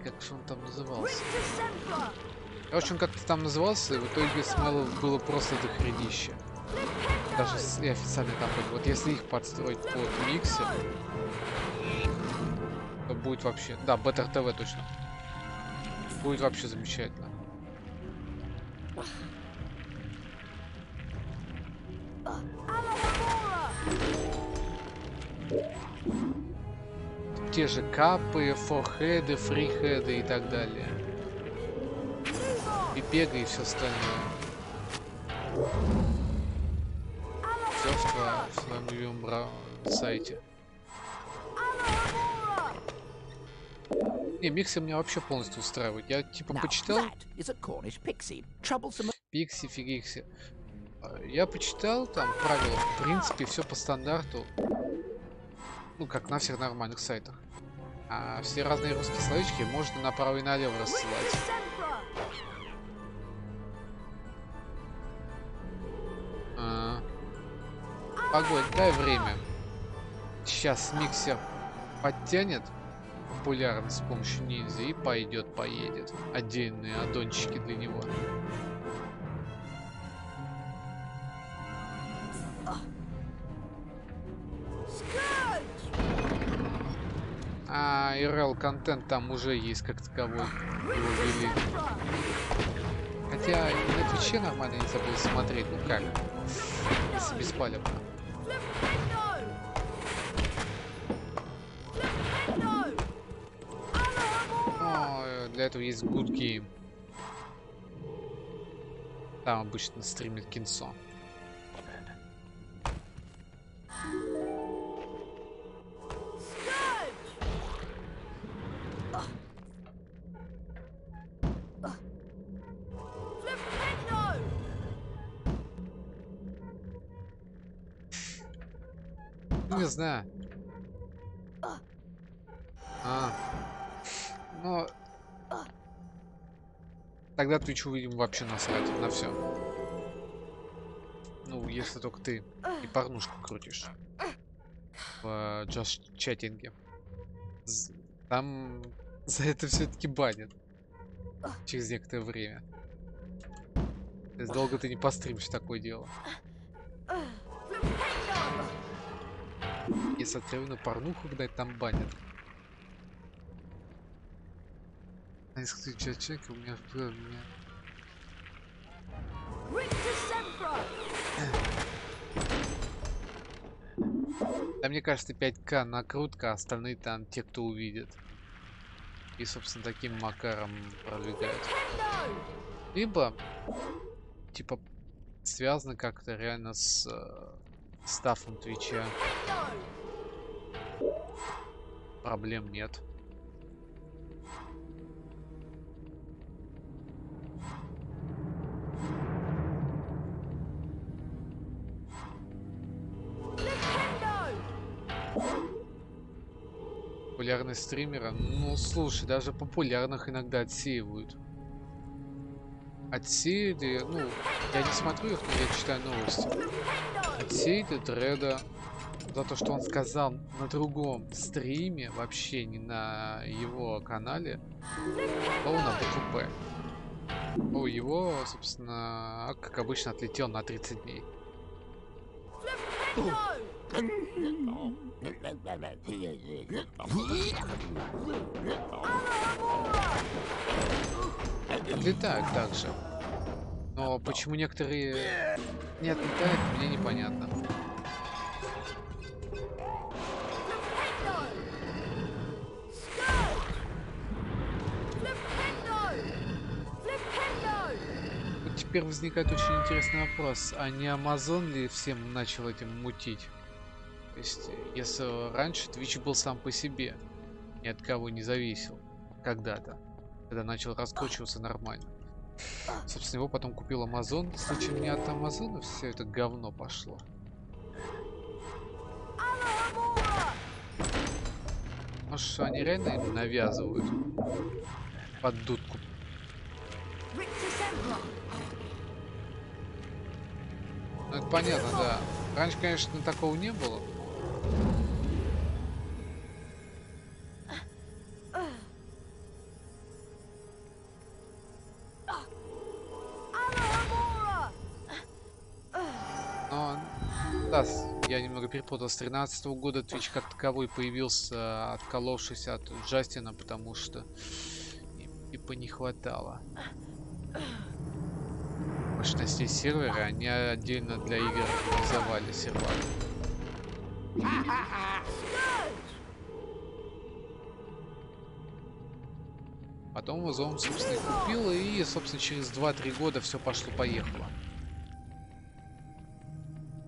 Как же он там назывался? Короче, он как-то там назывался, и в итоге смайлов было просто дохренища. Даже и официально там были. Вот если их подстроить под миксер, то будет вообще... Да, Better TV точно. Будет вообще замечательно. Те же капы, форхеды, фрихеды и так далее. И бега и все остальное. Все в своем любимом сайте. Не, миксер меня вообще полностью устраивает. Я типа почитал. Пикси, фигикси. Я почитал там правила. В принципе, все по стандарту. Ну, как на всех нормальных сайтах. А все разные русские словечки можно направо и налево рассылать. Погодь, дай время. Сейчас миксер подтянет популярность с помощью ниндзя и поедет. Отдельные аддончики для него. А IRL контент там уже есть как таковой. Его ввели. Хотя и на Твиче нормально нельзя было смотреть. Ну как? Если беспалевно. Но для этого есть Good Game. Там обычно стримит кинцо. Не знаю. Но тогда Twitch увидим вообще насрать на все. Ну, если только ты и порнушку крутишь в джаз-чатинге. Там за это все-таки банят через некоторое время. То есть долго ты не постримишь такое дело. Если откровенно порнуху гнать, там банят. А если человека у меня Да, мне кажется, 5К накрутка, а остальные там те, кто увидит. И, собственно, таким макаром продвигают. Либо, типа, связано как-то реально с стафом Твича. Проблем нет. Популярные стримеры, ну слушай, даже популярных иногда отсеивают. Отсеяли, ну, я не смотрю их, но я читаю новости. Отсеяли Дреда за то, что он сказал на другом стриме, вообще не на его канале, слово на букву П. Ну, его, собственно, как обычно, отлетел на 30 дней. Отлетают также. Но почему некоторые не отлетают, мне непонятно. Вот теперь возникает очень интересный вопрос. А не Amazon ли всем начал этим мутить? То есть, если раньше Twitch был сам по себе, ни от кого не зависел, когда-то, когда начал раскручиваться нормально, Собственно, его потом купил Амазон. Случайно не от Амазона все это говно пошло. Может, они реально им навязывают под дудку. Ну, это понятно, да. Раньше, конечно, такого не было. Но, да, я немного перепутал. С 13-го года Twitch как таковой появился, отколовшись от Джастина, потому что им типа не хватало мощностей сервера, они отдельно для игр организовали сервер. Потом его Зоум, собственно, и купил, и, собственно, через 2-3 года все пошло-поехало.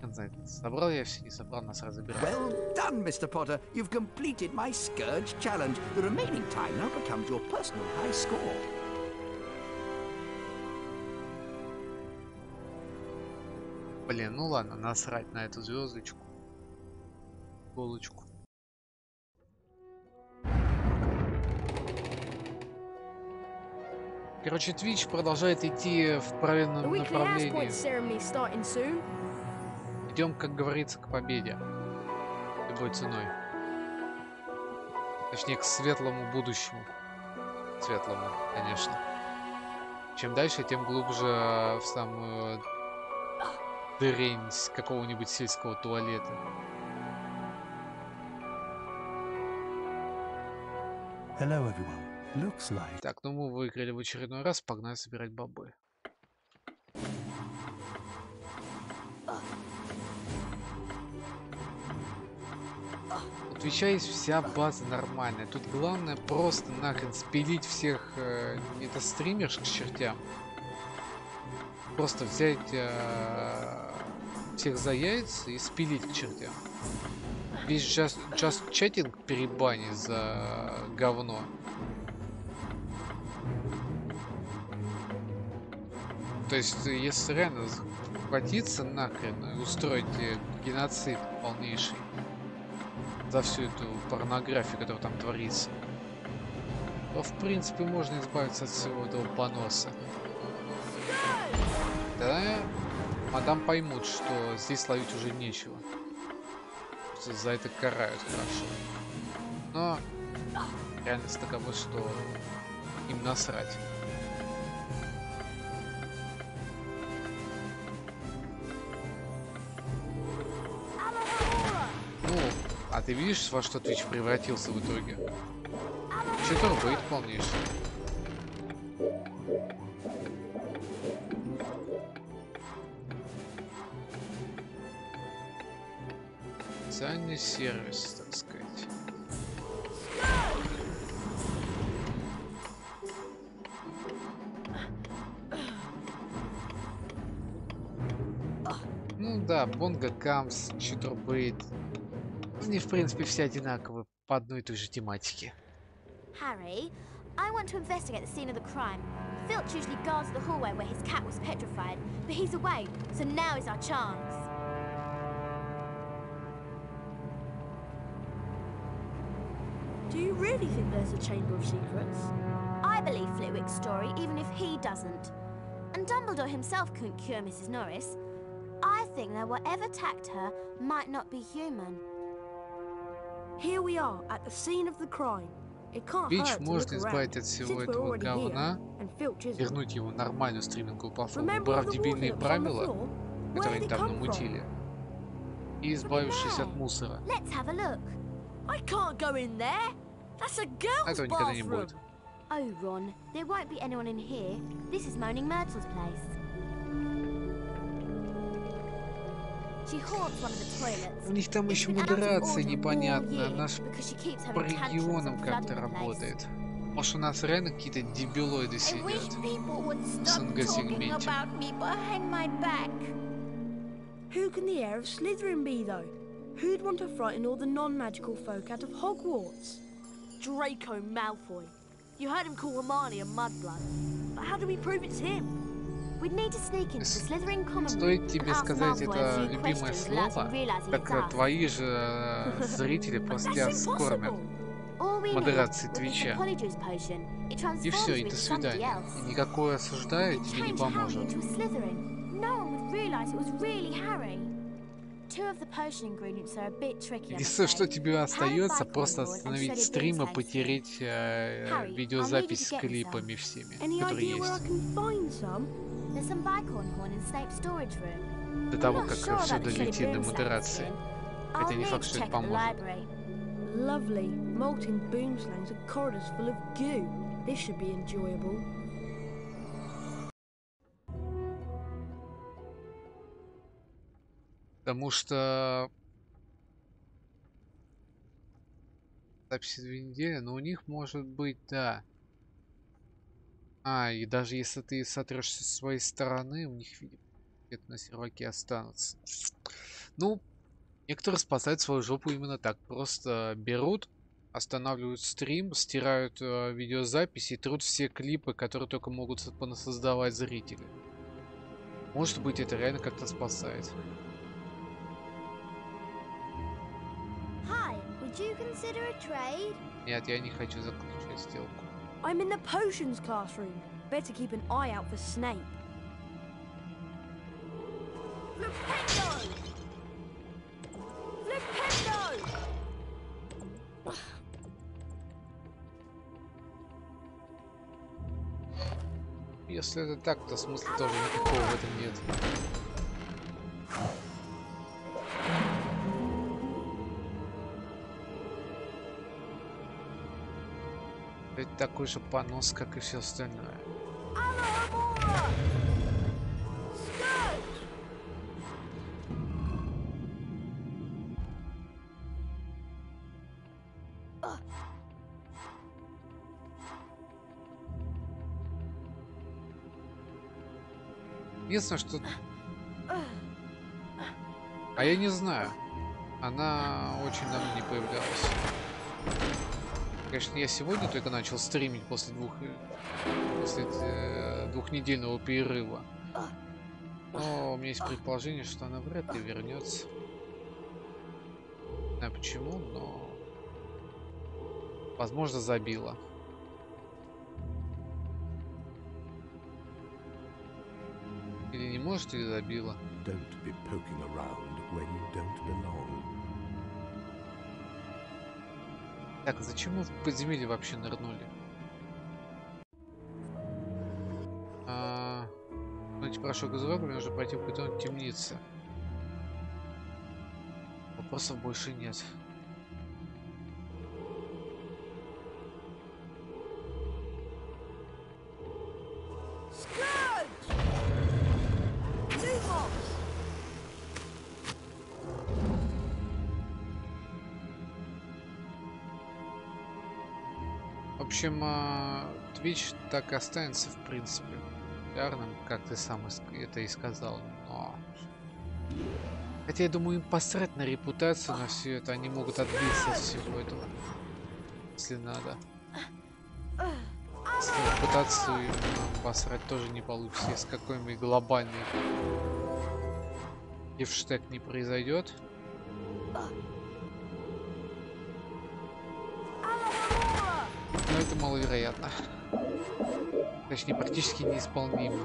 Не знаю, собрал я все, не собрал, нас разбирать. Well done, Mr. Potter. You've completed my Scourge challenge. The remaining time now becomes your personal high score. Блин, ну ладно, насрать на эту звездочку. Булочку. Короче, Twitch продолжает идти в правильном направлении. Идем, как говорится, к победе. Любой ценой. Точнее, к светлому будущему. Светлому, конечно. Чем дальше, тем глубже в самую дрянь с какого-нибудь сельского туалета. Hello, everyone. Looks like... Так, ну мы выиграли в очередной раз, погнали собирать бобы. У Твича есть вся база нормальная. Тут главное просто нахрен спилить всех это стримерш к чертям. Просто взять всех за яйца и спилить к чертям. Весь just chatting перебанить за говно. То есть, если реально хватиться нахрен и устроить геноцид полнейший за всю эту порнографию, которая там творится, то в принципе можно избавиться от всего этого поноса. Да, мадам поймут, что здесь ловить уже нечего. Просто за это карают хорошо. Но реальность такова, что им насрать. Ну, а ты видишь, во что Twitch превратился в итоге? Читербейт полнейший. Специальный сервис, так сказать. Ну да, Бонго Камс, Читербейт. Они, в принципе, все одинаковы по одной и той же тематике. Harry, I want to investigate the scene of the crime. Filch usually guards the hallway where his cat was petrified, but he's away, so now is our chance. Do you really think there's a Chamber of Secrets? I believe Flitwick's story, even if he doesn't. And Dumbledore himself couldn't cure Mrs. Norris. I think that whatever attacked her might not be human. Here we are, at the scene of the crime. Twitch может избавить от всего этого говна, вернуть его в нормальную стриминговую платформу, убрав дебильные правила, которые они там намутили, и избавившись от мусора. Этого никогда не будет. Oh, Ron, there won't be anyone in here. This is Moaning Myrtle's place. У них там еще модерация непонятная, она ж по регионам как-то работает. Может, у нас реально какие-то дебилоиды сидят в СНГ-сегменте. Who can the heir of Slytherin be, though? Who'd want to frighten all the non-magical folk out of Hogwarts? Draco Malfoy. You heard him call Hermione a mudblood. But how do we prove it's him? We'd need to sneak into the Slytherin common room. Стоит тебе сказать это любимое слово, так твои же зрители просто тебя скормят модерации Твича. И все, и до свидания. И никакое осуждаю тебе не поможет. Единственное, что тебе остается, просто остановить стрим и потереть видеозапись с клипами всеми, которые есть. До того, как все долетит до модерации. Хотя не факт, что это поможет. Lovely, molten boomslangs and corridors full of goo. This should be enjoyable. Потому что записи 2 недели, но у них может быть, да. И даже если ты сотрешься со своей стороны, у них, видимо, где-то на серваке останутся. Ну, некоторые спасают свою жопу именно так. Просто берут, останавливают стрим, стирают видеозаписи и трут все клипы, которые только могут создавать зрители. Может быть, это реально как-то спасает. Нет, я не хочу заключать сделку. I'm in the potions classroom. Better keep an eye out for Snape. Flipendo! Flipendo! Если это так, то смысла тоже никакого в этом нет. Это такой же понос, как и все остальное. Единственное, что... А я не знаю. Она очень давно не появлялась. Конечно, я сегодня только начал стримить после двухнедельного перерыва. Но у меня есть предположение, что она вряд ли вернется. Не знаю почему, но... Возможно, забила. Или не может, или забила. Так, зачем мы в подземелье вообще нырнули? Знаете, прошу газовой, мне нужно пройти в какую-то темницу. Вопросов больше нет. В общем, Twitch так и останется, в принципе, популярным, как ты сам это и сказал, но... Хотя, я думаю, им посрать на репутацию, на все это, они могут отбиться от всего этого, если надо. Если репутацию им посрать тоже не получится, если какой-нибудь глобальный гефштег не произойдет. Но это маловероятно. Точнее, практически неисполнимо.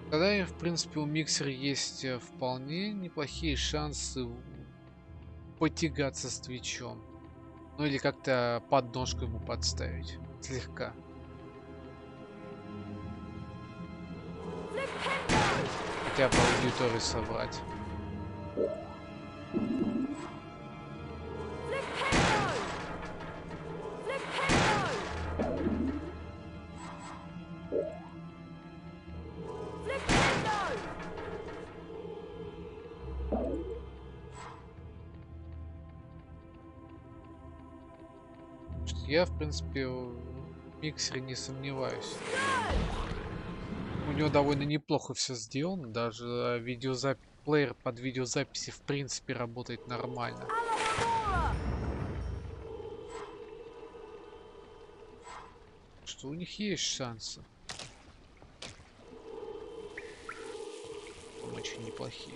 Тогда, в принципе, у миксера есть вполне неплохие шансы потягаться с Твичом. Ну или как-то подножку ему подставить. Слегка. Хотя бы аудиторию собрать. Я, в принципе, в миксере не сомневаюсь. У него довольно неплохо все сделано, даже видеозапись плеер под видеозаписи в принципе работает нормально. Что у них есть шансы. Очень неплохие.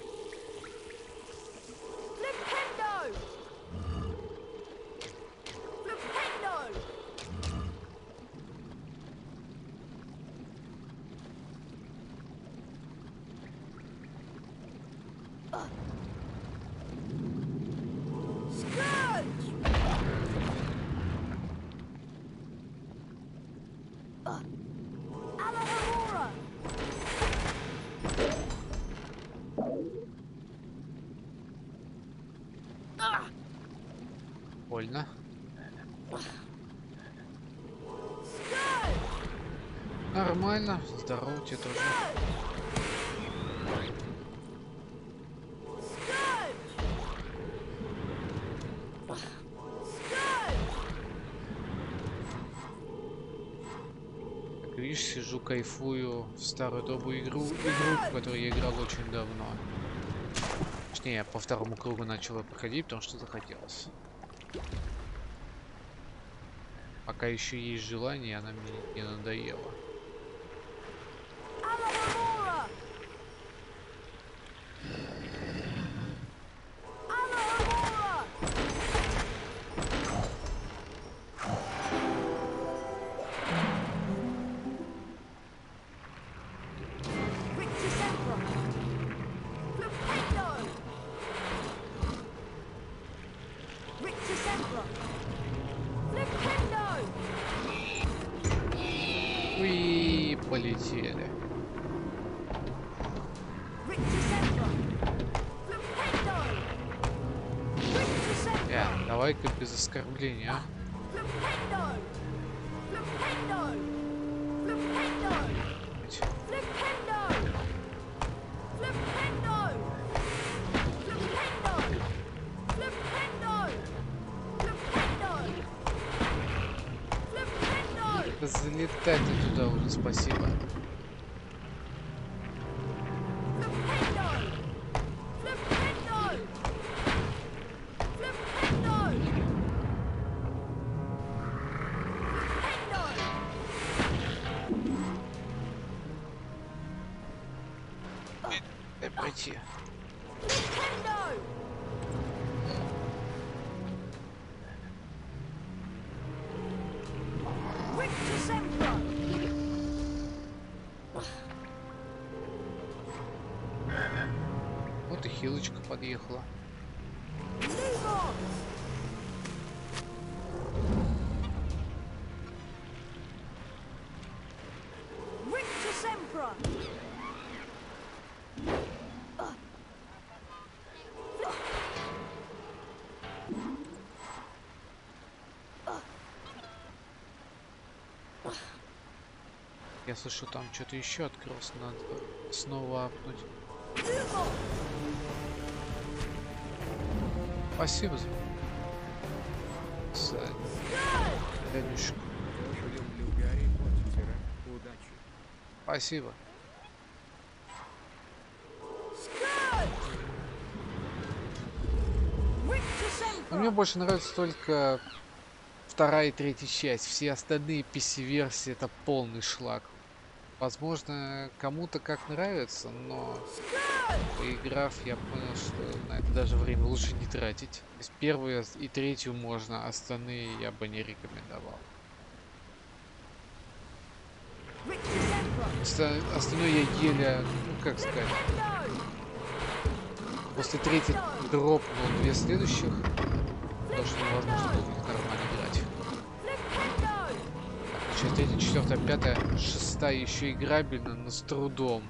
Больно. Нормально. Здорово тебе тоже. Как видишь, сижу, кайфую в старую добрую игру, в которую я играл очень давно. Точнее, я по второму кругу начал ее проходить, потому что захотелось. Пока еще есть желание, она мне не надоела. Уи, полетели. Давай-ка без оскорбления, а? Залетай ты туда уже, спасибо. Дай пройти. Вот и хилочка подъехала. Я слышу, там что-то еще открылось, надо снова апнуть. Спасибо за дядюшку. Люблю Гарри Поттера. Удачи. Спасибо. Но мне больше нравится только вторая и третья часть. Все остальные PC-версии это полный шлак. Возможно, кому-то как нравится, но поиграв, я понял, что на это даже время лучше не тратить. То есть первую и третью можно, остальные я бы не рекомендовал. Остальное я еле, ну как сказать, после третьей дропнул две следующих, потому что невозможно было нормально играть. Сейчас третья, четвертая, пятая, шестая еще играбельно, но с трудом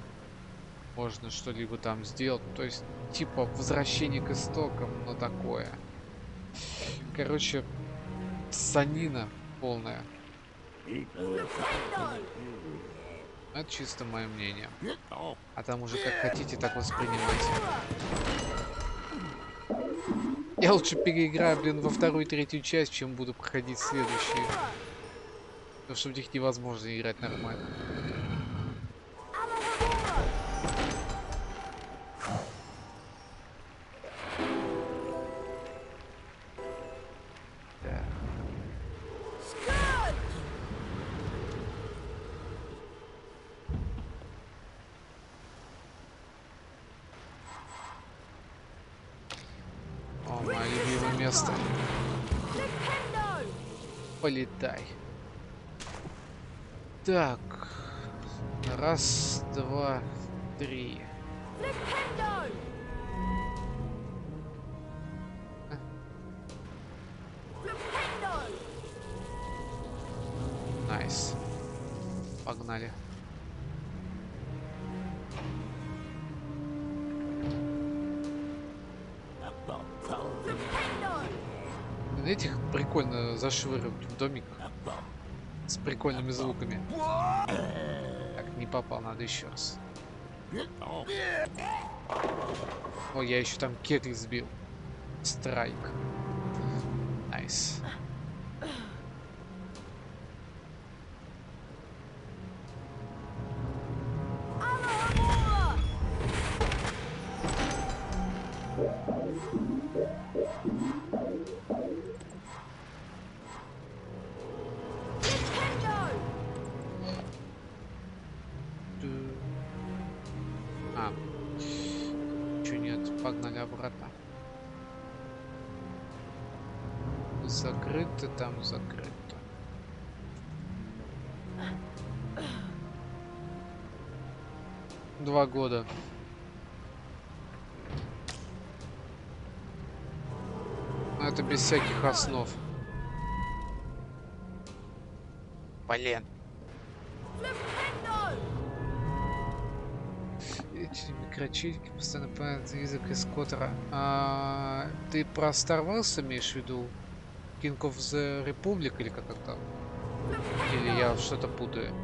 можно что-либо там сделать. То есть типа возвращение к истокам, но такое. Короче, санина полная. Это чисто мое мнение. А там уже как хотите, так воспринимайте. Я лучше переиграю, блин, во вторую и третью часть, чем буду проходить следующие. Потому что в них невозможно играть нормально. место. Полетай. Так. Раз, два, три. Найс. Погнали. Этих прикольно зашвыривают в домик с прикольными звуками. Так, не попал, надо еще раз. О, я еще там кегли сбил. Страйк. Найс. Погнали обратно. Закрыто, там закрыто. Два года. Но это без всяких основ. Блин. Эти микрочипки постоянно понимают язык из Коттера. Ты про Star Wars имеешь в виду? King of the Republic или как это? Или я что-то путаю?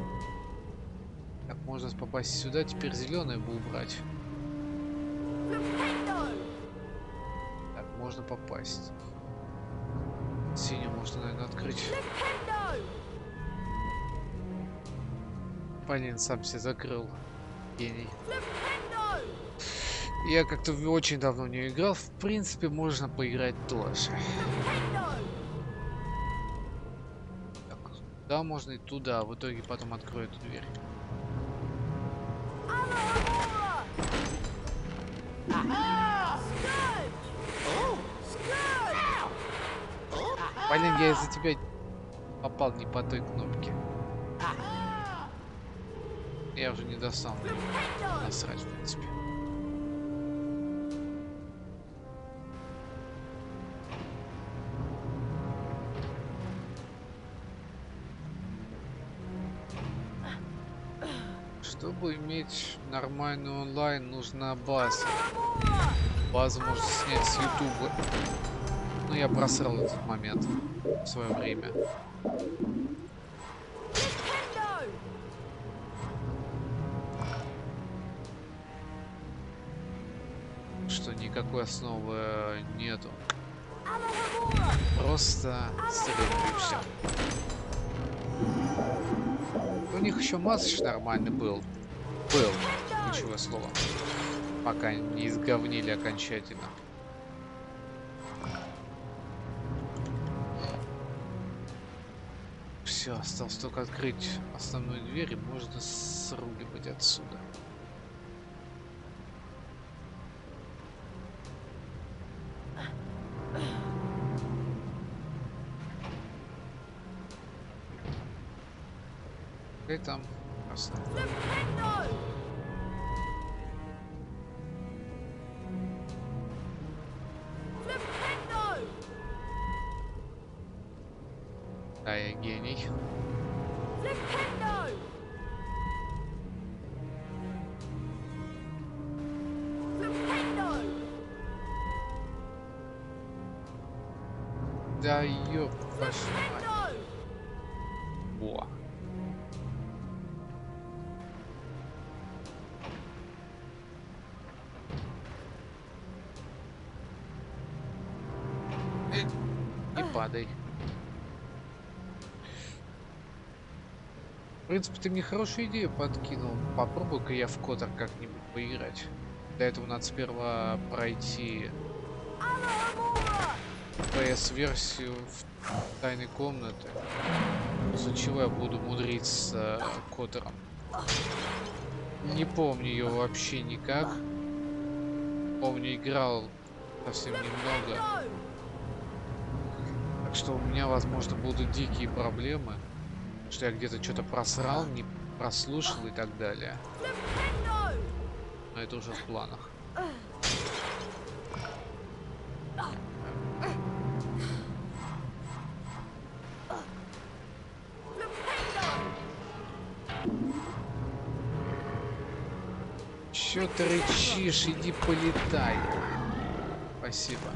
Так, можно попасть сюда, теперь зеленое бы убрать. Так, можно попасть. Синюю можно, наверное, открыть. Блин, сам себя закрыл. Гений. Я как-то очень давно не играл. В принципе, можно поиграть тоже. Так, да, можно и туда. В итоге потом открою эту дверь. Блин, я из-за тебя попал не по той кнопке. Я уже не достал. Насрать, в принципе. Чтобы иметь нормальный онлайн, нужна база. Базу можно снять с Ютуба. Но я просрал этот момент в свое время. Что никакой основы нету. Просто стрельбы и все. У них еще матч нормальный был. Ключевое слово. Пока не изговнили окончательно. Все, осталось только открыть основную дверь, и можно сруливать отсюда. И там красный. Да, я гений. Да ёп, вашу мать. Во. Не падай. В принципе, ты мне хорошую идею подкинул. Попробую-ка я в Коттер как-нибудь поиграть. Для этого надо сперва пройти PS-версию Тайной комнаты. После чего я буду мудриться Коттером. Не помню ее вообще никак. Помню, играл совсем немного. Так что у меня, возможно, будут дикие проблемы, что я где-то что-то просрал, не прослушал и так далее. Но это уже в планах. Чё ты рычишь? Иди полетай. Спасибо.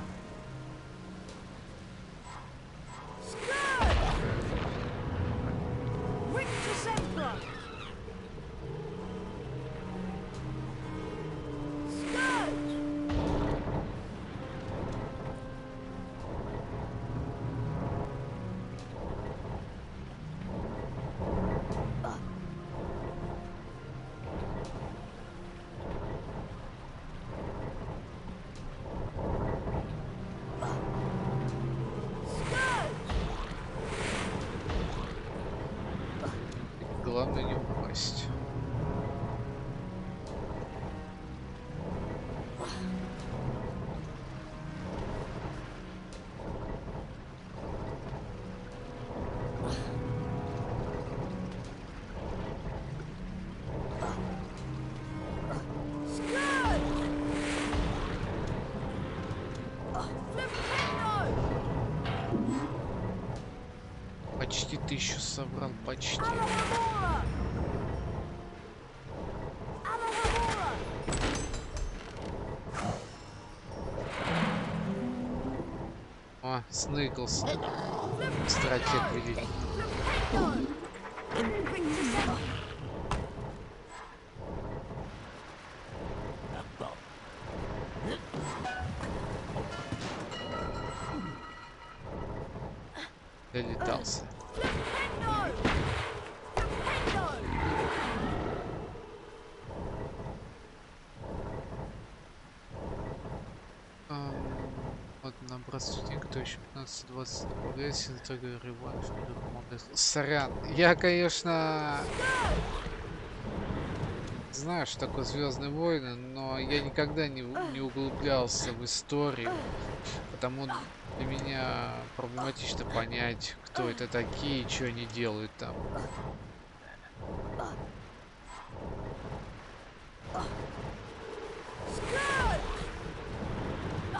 Главное не упасть. Почти 1000 собрал, почти. О, Снейклс. Стратег великий. Долетался. Вот набраться денег, то еще 15-20 добавляет, синтага реван вперед помогает. Сорян, я, конечно, знаю, что такое Звездные войны, но я никогда не углублялся в историю, потому для меня проблематично понять, кто это такие и что они делают там.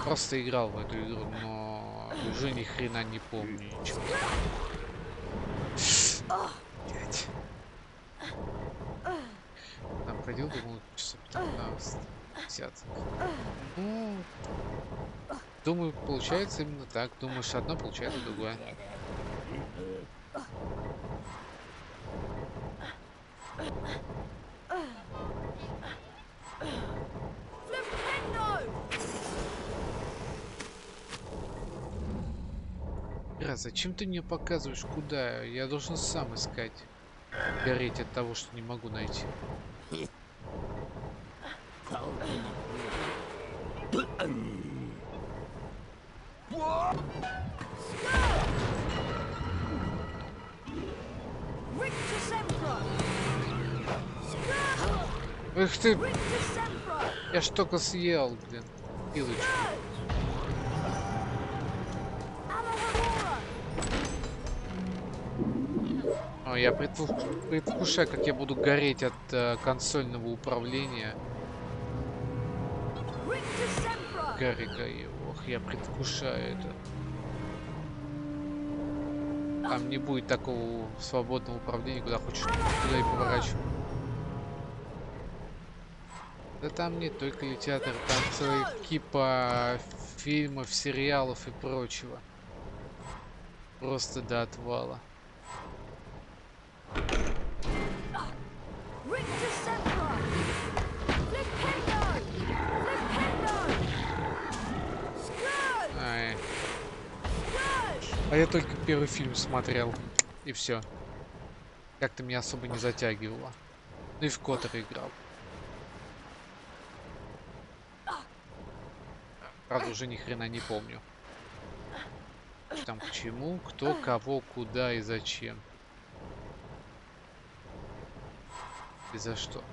Просто играл в эту игру, но уже ни хрена не помню ничего. Блять. Там ходил, думал, часов 15-50. Ну, думаю, получается именно так. Думаешь одно, получается другое. Зачем ты мне показываешь, куда? Я должен сам искать. Гореть от того, что не могу найти. Эх ты! Я ж только съел, блин. Пилочку. Я предвкушаю, как я буду гореть от консольного управления. Гаррика, ох, я предвкушаю это. Там не будет такого свободного управления, куда хочешь, туда и поворачивай. Да там не только литератор, там целая кипа фильмов, сериалов и прочего. Просто до отвала. А я только первый фильм смотрел, и все. Как-то меня особо не затягивало. Ну и в Поттера играл. Правда, уже ни хрена не помню. Там к чему, кто, кого, куда и зачем. И за что.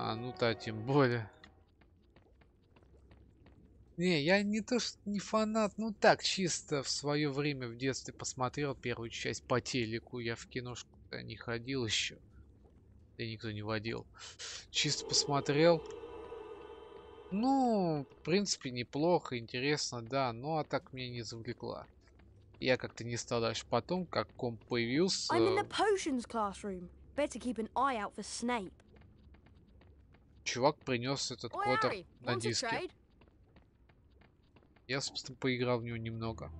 А, ну да, тем более. Не, я не то что не фанат, ну так, чисто в свое время в детстве посмотрел первую часть по телеку. Я в киношку не ходил еще. Да никто не водил. Чисто посмотрел. Ну, в принципе, неплохо, интересно, да, ну а так меня не завлекла. Я как-то не стал дальше. Потом, как комп появился... I'm in the potions classroom. Better keep an eye out for Snape. Чувак принес этот Поттер на диске. Я, собственно, поиграл в него немного.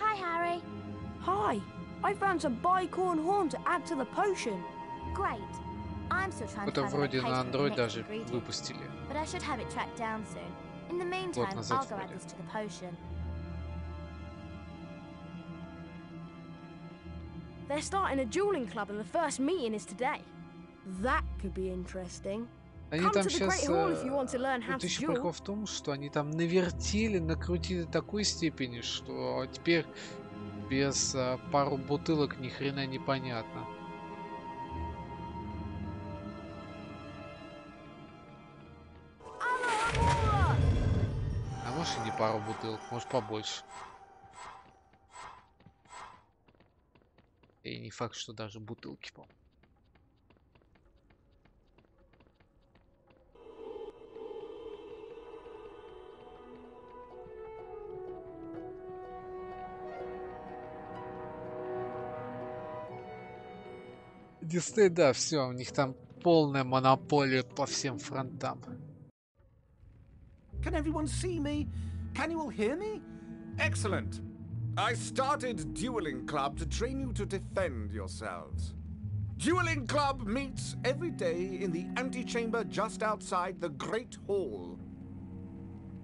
Hi, Harry. Hi. I found some bicorn horn to add to the potion. Great. I'm still trying to Это find the вроде на location of the Android next даже ingredient, выпустили. but I should have it tracked down soon. In the meantime, I'll go add this to the potion. They're starting a dueling club and the first meeting is today. That could be interesting. Они там сейчас... Тут еще прикол в том, что они там навертели, накрутили до такой степени, что теперь без пару бутылок ни хрена не понятно. А может и не пару бутылок, может побольше. И не факт, что даже бутылки, по-моему. Дисней, да, все, у них там полная монополия по всем фронтам. Can everyone see me? Can you all hear me? Excellent. I started Dueling Club to train you to defend yourselves. Dueling Club meets every day in the antechamber just outside the Great Hall.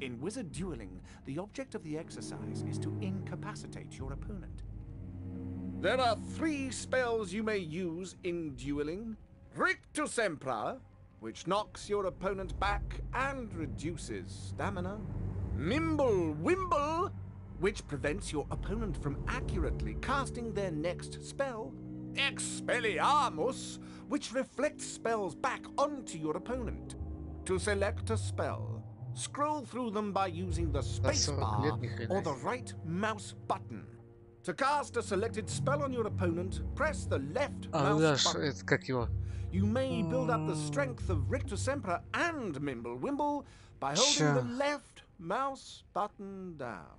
In wizard dueling, the object of the exercise is to incapacitate your opponent. There are 3 spells you may use in dueling. Rictus Sempra, which knocks your opponent back and reduces stamina. Nimble Wimble, which prevents your opponent from accurately casting their next spell. Expelliarmus, which reflects spells back onto your opponent. To select a spell, scroll through them by using the spacebar or the right mouse button. To cast a selected spell on your opponent, press the left mouse button. You may build up the strength of Rictus Sempra and Mimble Wimble by holding the left mouse button down.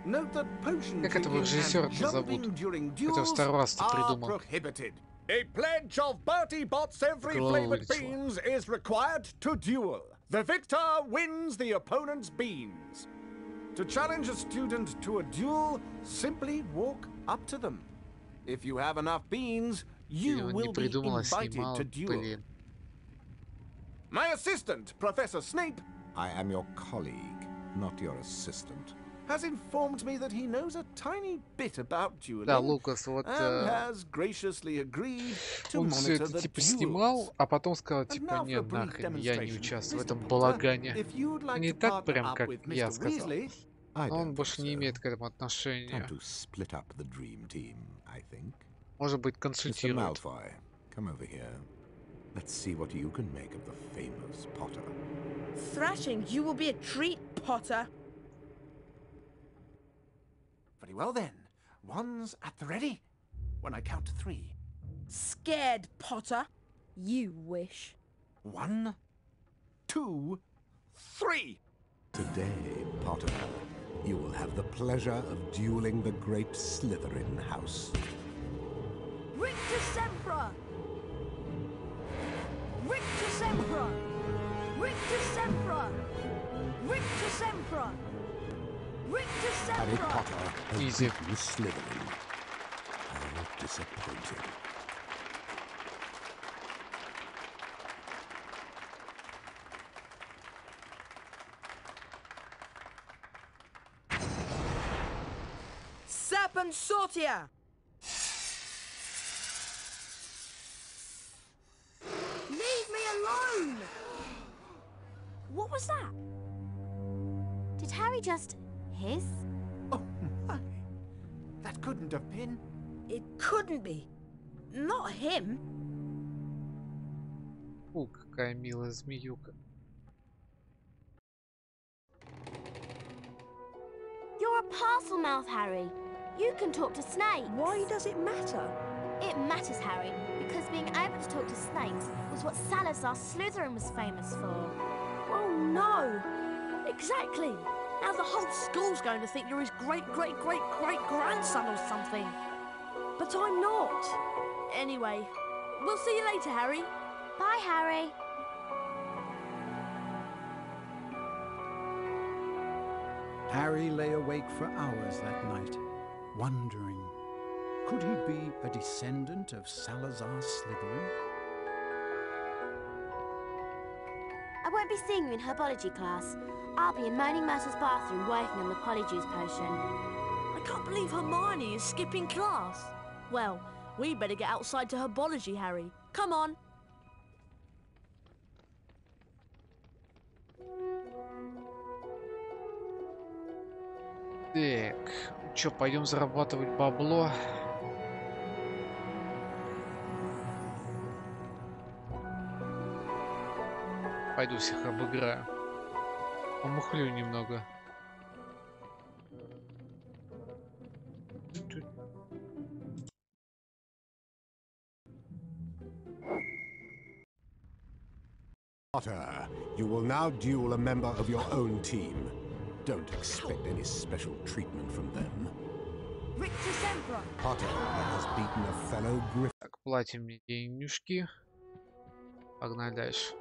Note that potion drinking and jumping during duels are prohibited. A pledge of Bertie Bott's every flavored beans is required to duel. The victor wins the opponent's beans. To challenge a student to a duel, simply walk up to them. If you have enough beans, you will be invited to duel. My assistant, Professor Snape... I am your colleague, not your assistant. ...has informed me that he knows a tiny bit about dueling, да, Лукас, вот has graciously agreed to он все monitor это the типа duels. снимал, а потом сказал, типа, нет, нахрен, я не участвую в этом балагане. Не так прям, как я сказал. Но он больше не имеет к этому отношения. Может быть, консультирует. Let's see what you can make of the famous Potter. Thrashing you will be a treat, Potter. Very well then. One's at the ready. When I count to 3. Scared, Potter? You wish. 1, 2, 3. Today, Potter, you will have the pleasure of dueling the great Slytherin house. Rictus Sempra! Rictus Sempra! Rictus Sempra! Rictus Sempra! Rictus Sempra! Harry Potter has beaten Slytherin. How disappointing. Serpent Sortia! Leave me alone! What was that? Did Harry just hiss? Oh my! That couldn't have been. It couldn't be. Not him. Какая милая змеюка. You're a parcel mouth, Harry. You can talk to snakes. Why does it matter? It matters, Harry, because being able to talk to snakes was what Salazar Slytherin was famous for. Oh no! Exactly! Now the whole school's going to think you're his great-great-great-great-grandson or something. But I'm not. Anyway, we'll see you later, Harry. Bye, Harry. Harry lay awake for hours that night, wondering, could he be a descendant of Salazar Slytherin? I won't be seeing you in herbology class. I'll be in Moaning Myrtle's bathroom working on the polyjuice potion. I can't believe Hermione is skipping class. Well, we better get outside to herbology, Harry. Come on. Так, чё, пойдем зарабатывать бабло. Пойду всех обыграю. Помухлю немного. Potter, you will now duel a member of your own team. Don't expect any special treatment from them. Potter has beaten a fellow Griffin. Так, платим мне денежки. Погнали дальше.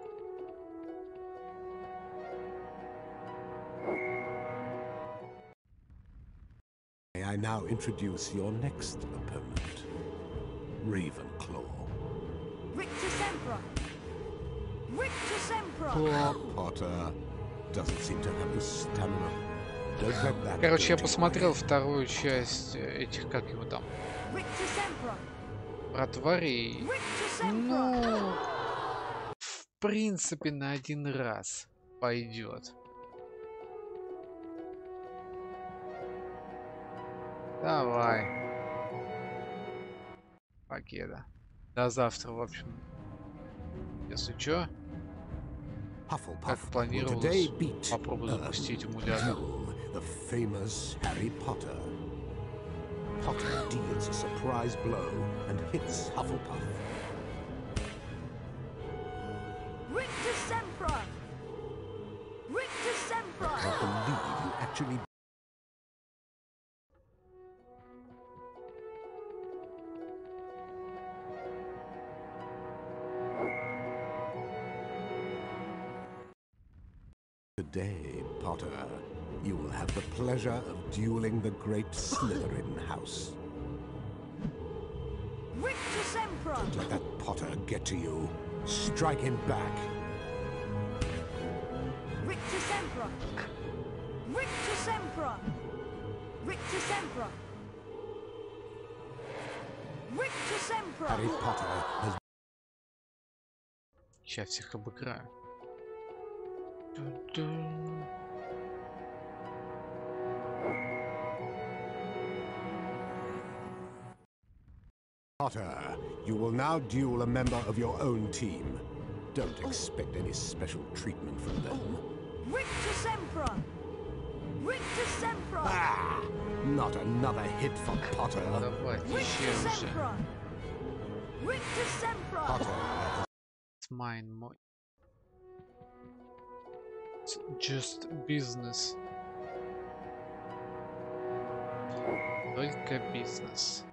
May I now introduce your next opponent, Ravenclaw. Poor Potter doesn't seem to have the stamina. Don't let that. Короче, я посмотрел вторую часть этих, как его там, про тварей. Ну, в принципе, на один раз пойдет. Давай. Покеда. До завтра, в общем. Если чё, как планировалось, попробую запустить эмулятор. The famous Harry Potter. Potter deals a surprise blow and hits Hufflepuff. I can't believe you actually. Today, Potter, you will have the pleasure of dueling the great Slytherin house. Don't let that Potter get to you. Strike him back. Harry Potter has. Сейчас всех обыграю. Potter, you will now duel a member of your own team. Don't expect any special treatment from them. Ah! Not another hit for Potter. Potter. It's mine. It's just business. Только бизнес.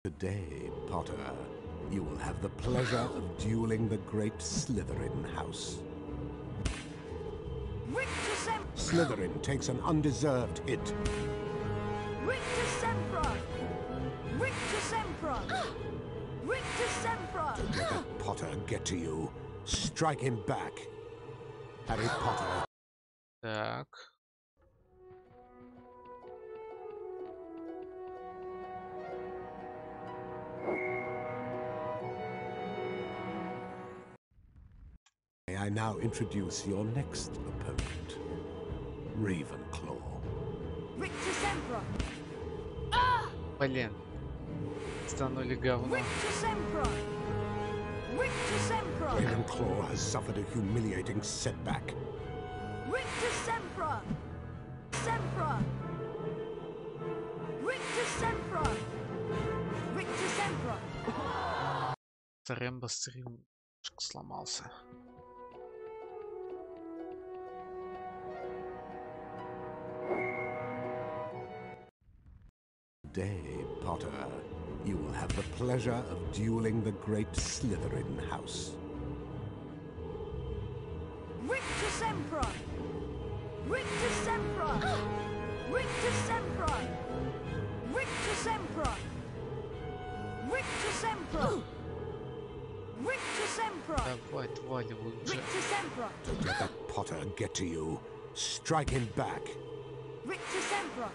Today, Potter, you will have the pleasure of dueling the great Slytherin house. Slytherin takes an undeserved hit. Don't let that Potter get to you. Strike him back. Harry Potter. Так. May I now introduce your next opponent, Ravenclaw. Блин. Станули говно. Ravenclaw has suffered a humiliating setback. Rictus Sempra! Sempra! Rictus Sempra! Rictus Sempra! Рембо-стрим сломался. Today, Potter, you will have the pleasure of dueling the great Slytherin house. Rictus Sempra! Rictus Sempra! Rictus Sempra! Rictus Sempra! Rictus Sempra! Rictus Sempra! Давай, отваливай уже. Rictus Sempra! Don't let that Potter get to you. Strike him back. Rictus Sempra!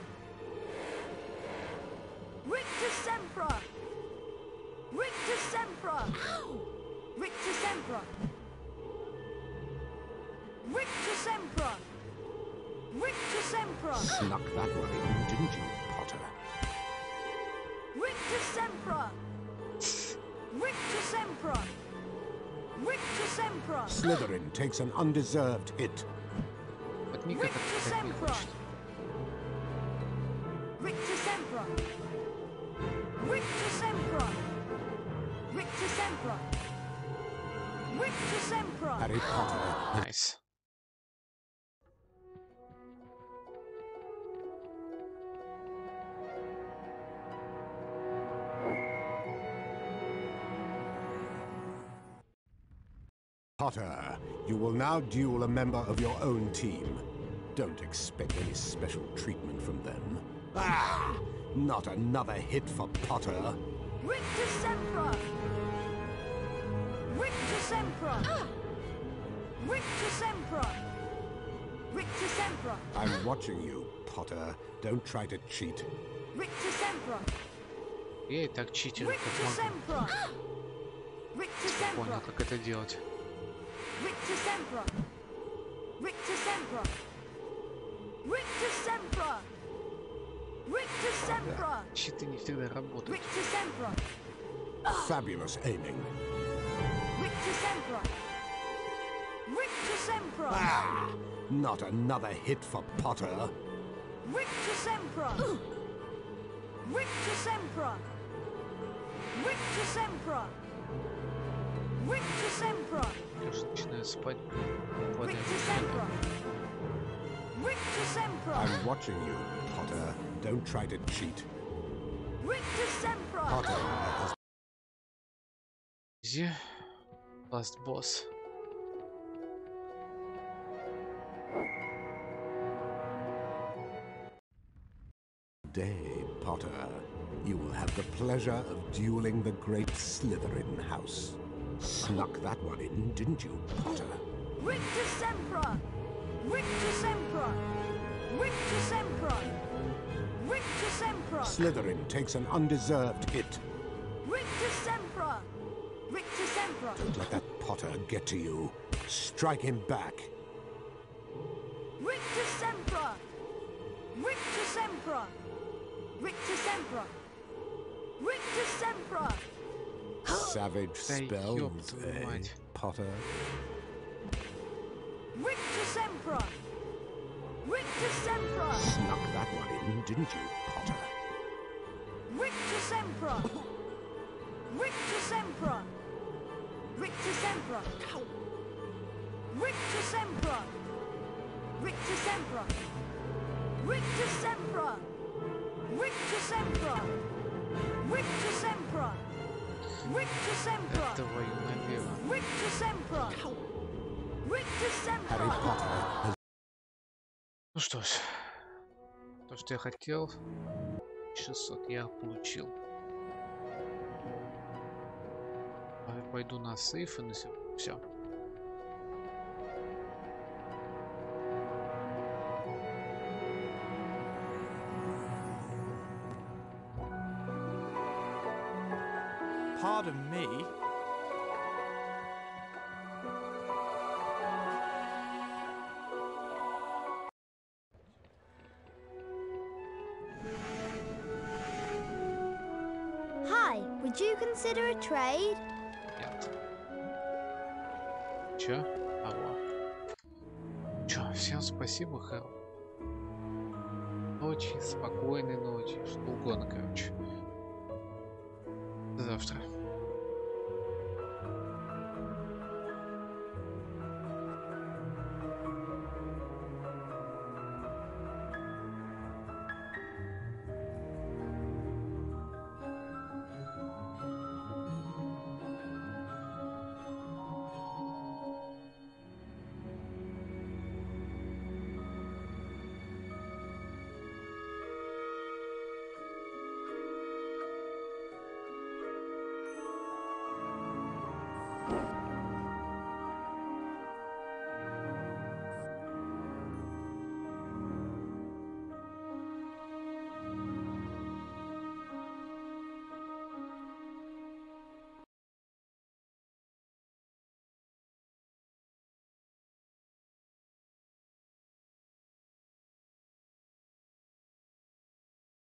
Rictus Sempra! Rictus Sempra! Rictus Sempra! Rictus Sempra! Rictus Sempra! Snuck that one in, didn't you, Potter? Rictus Sempra! Rictus Sempra! Rictus Sempra! Slytherin takes an undeserved hit. Rictus Sempra! Rictus Sempra! Rictus Sempra! Rictus Sempra! Rictus Sempra! Harry Potter. Nice. Potter, you will now duel a member of your own team. Don't expect any special treatment from them. Ah! Not another hit for Potter. Rictus Sempra! Rictus Sempra! Rictus Sempra! Rictus Sempra! I'm watching you, Potter. Don't try to cheat. Rictus Sempra! Я и так читер, Rictus как могу. Sempra! Rictus Sempra! Понял, как это делать. Rictus Sempra! Rictus Sempra! Rictus Sempra! Rictus Sempra! Читы не всегда работают. Rictus Sempra! Fabulous aiming. Rictus Sempra! Rictus Sempra! Ah! Not another hit for Potter. Rictus Sempra! Rictus Sempra! Rictus Sempra! Rictus Sempra! Я уже начинаю спать. Rictus Sempra! Rictus Sempra! I'm watching you, Potter. Don't try to cheat. Rictus Sempra! Potter has... Где? Last boss. Today, Potter, you will have the pleasure of dueling the great Slytherin house. Snuck that one in, didn't you, Potter? Rictus Sempra! Rictus Sempra! Rictus Sempra! Rictus Sempra! Slytherin takes an undeserved hit. Rictus Sempra! Rictus Sempra! Don't let that Potter get to you. Strike him back. Rictus Sempra! Rictus Sempra! Rictus Sempra! Rictus Sempra! Savage spells, eh, Potter? Rictus Sempra! Rictus Sempra! Snuck that one in, didn't you, Potter? Rictus Sempra! Rictus Sempra! Rictus Sempra! Rictus Sempra! Rictus Sempra! Rictus Sempra! Rictus Sempra! Rictus Sempra! Rictus Sempra! Твою налево. Rictus Sempra! Rictus Harry Sempra! Potter has... Ну что ж, то, что я хотел, 600 я получил. Пойду на сейф и на все. Pardon me. Hi, would you consider a trade? Нет. Чё? Алло. Чё, всем спасибо, Хэл. Ночи, спокойной ночи, что угодно, короче. До завтра.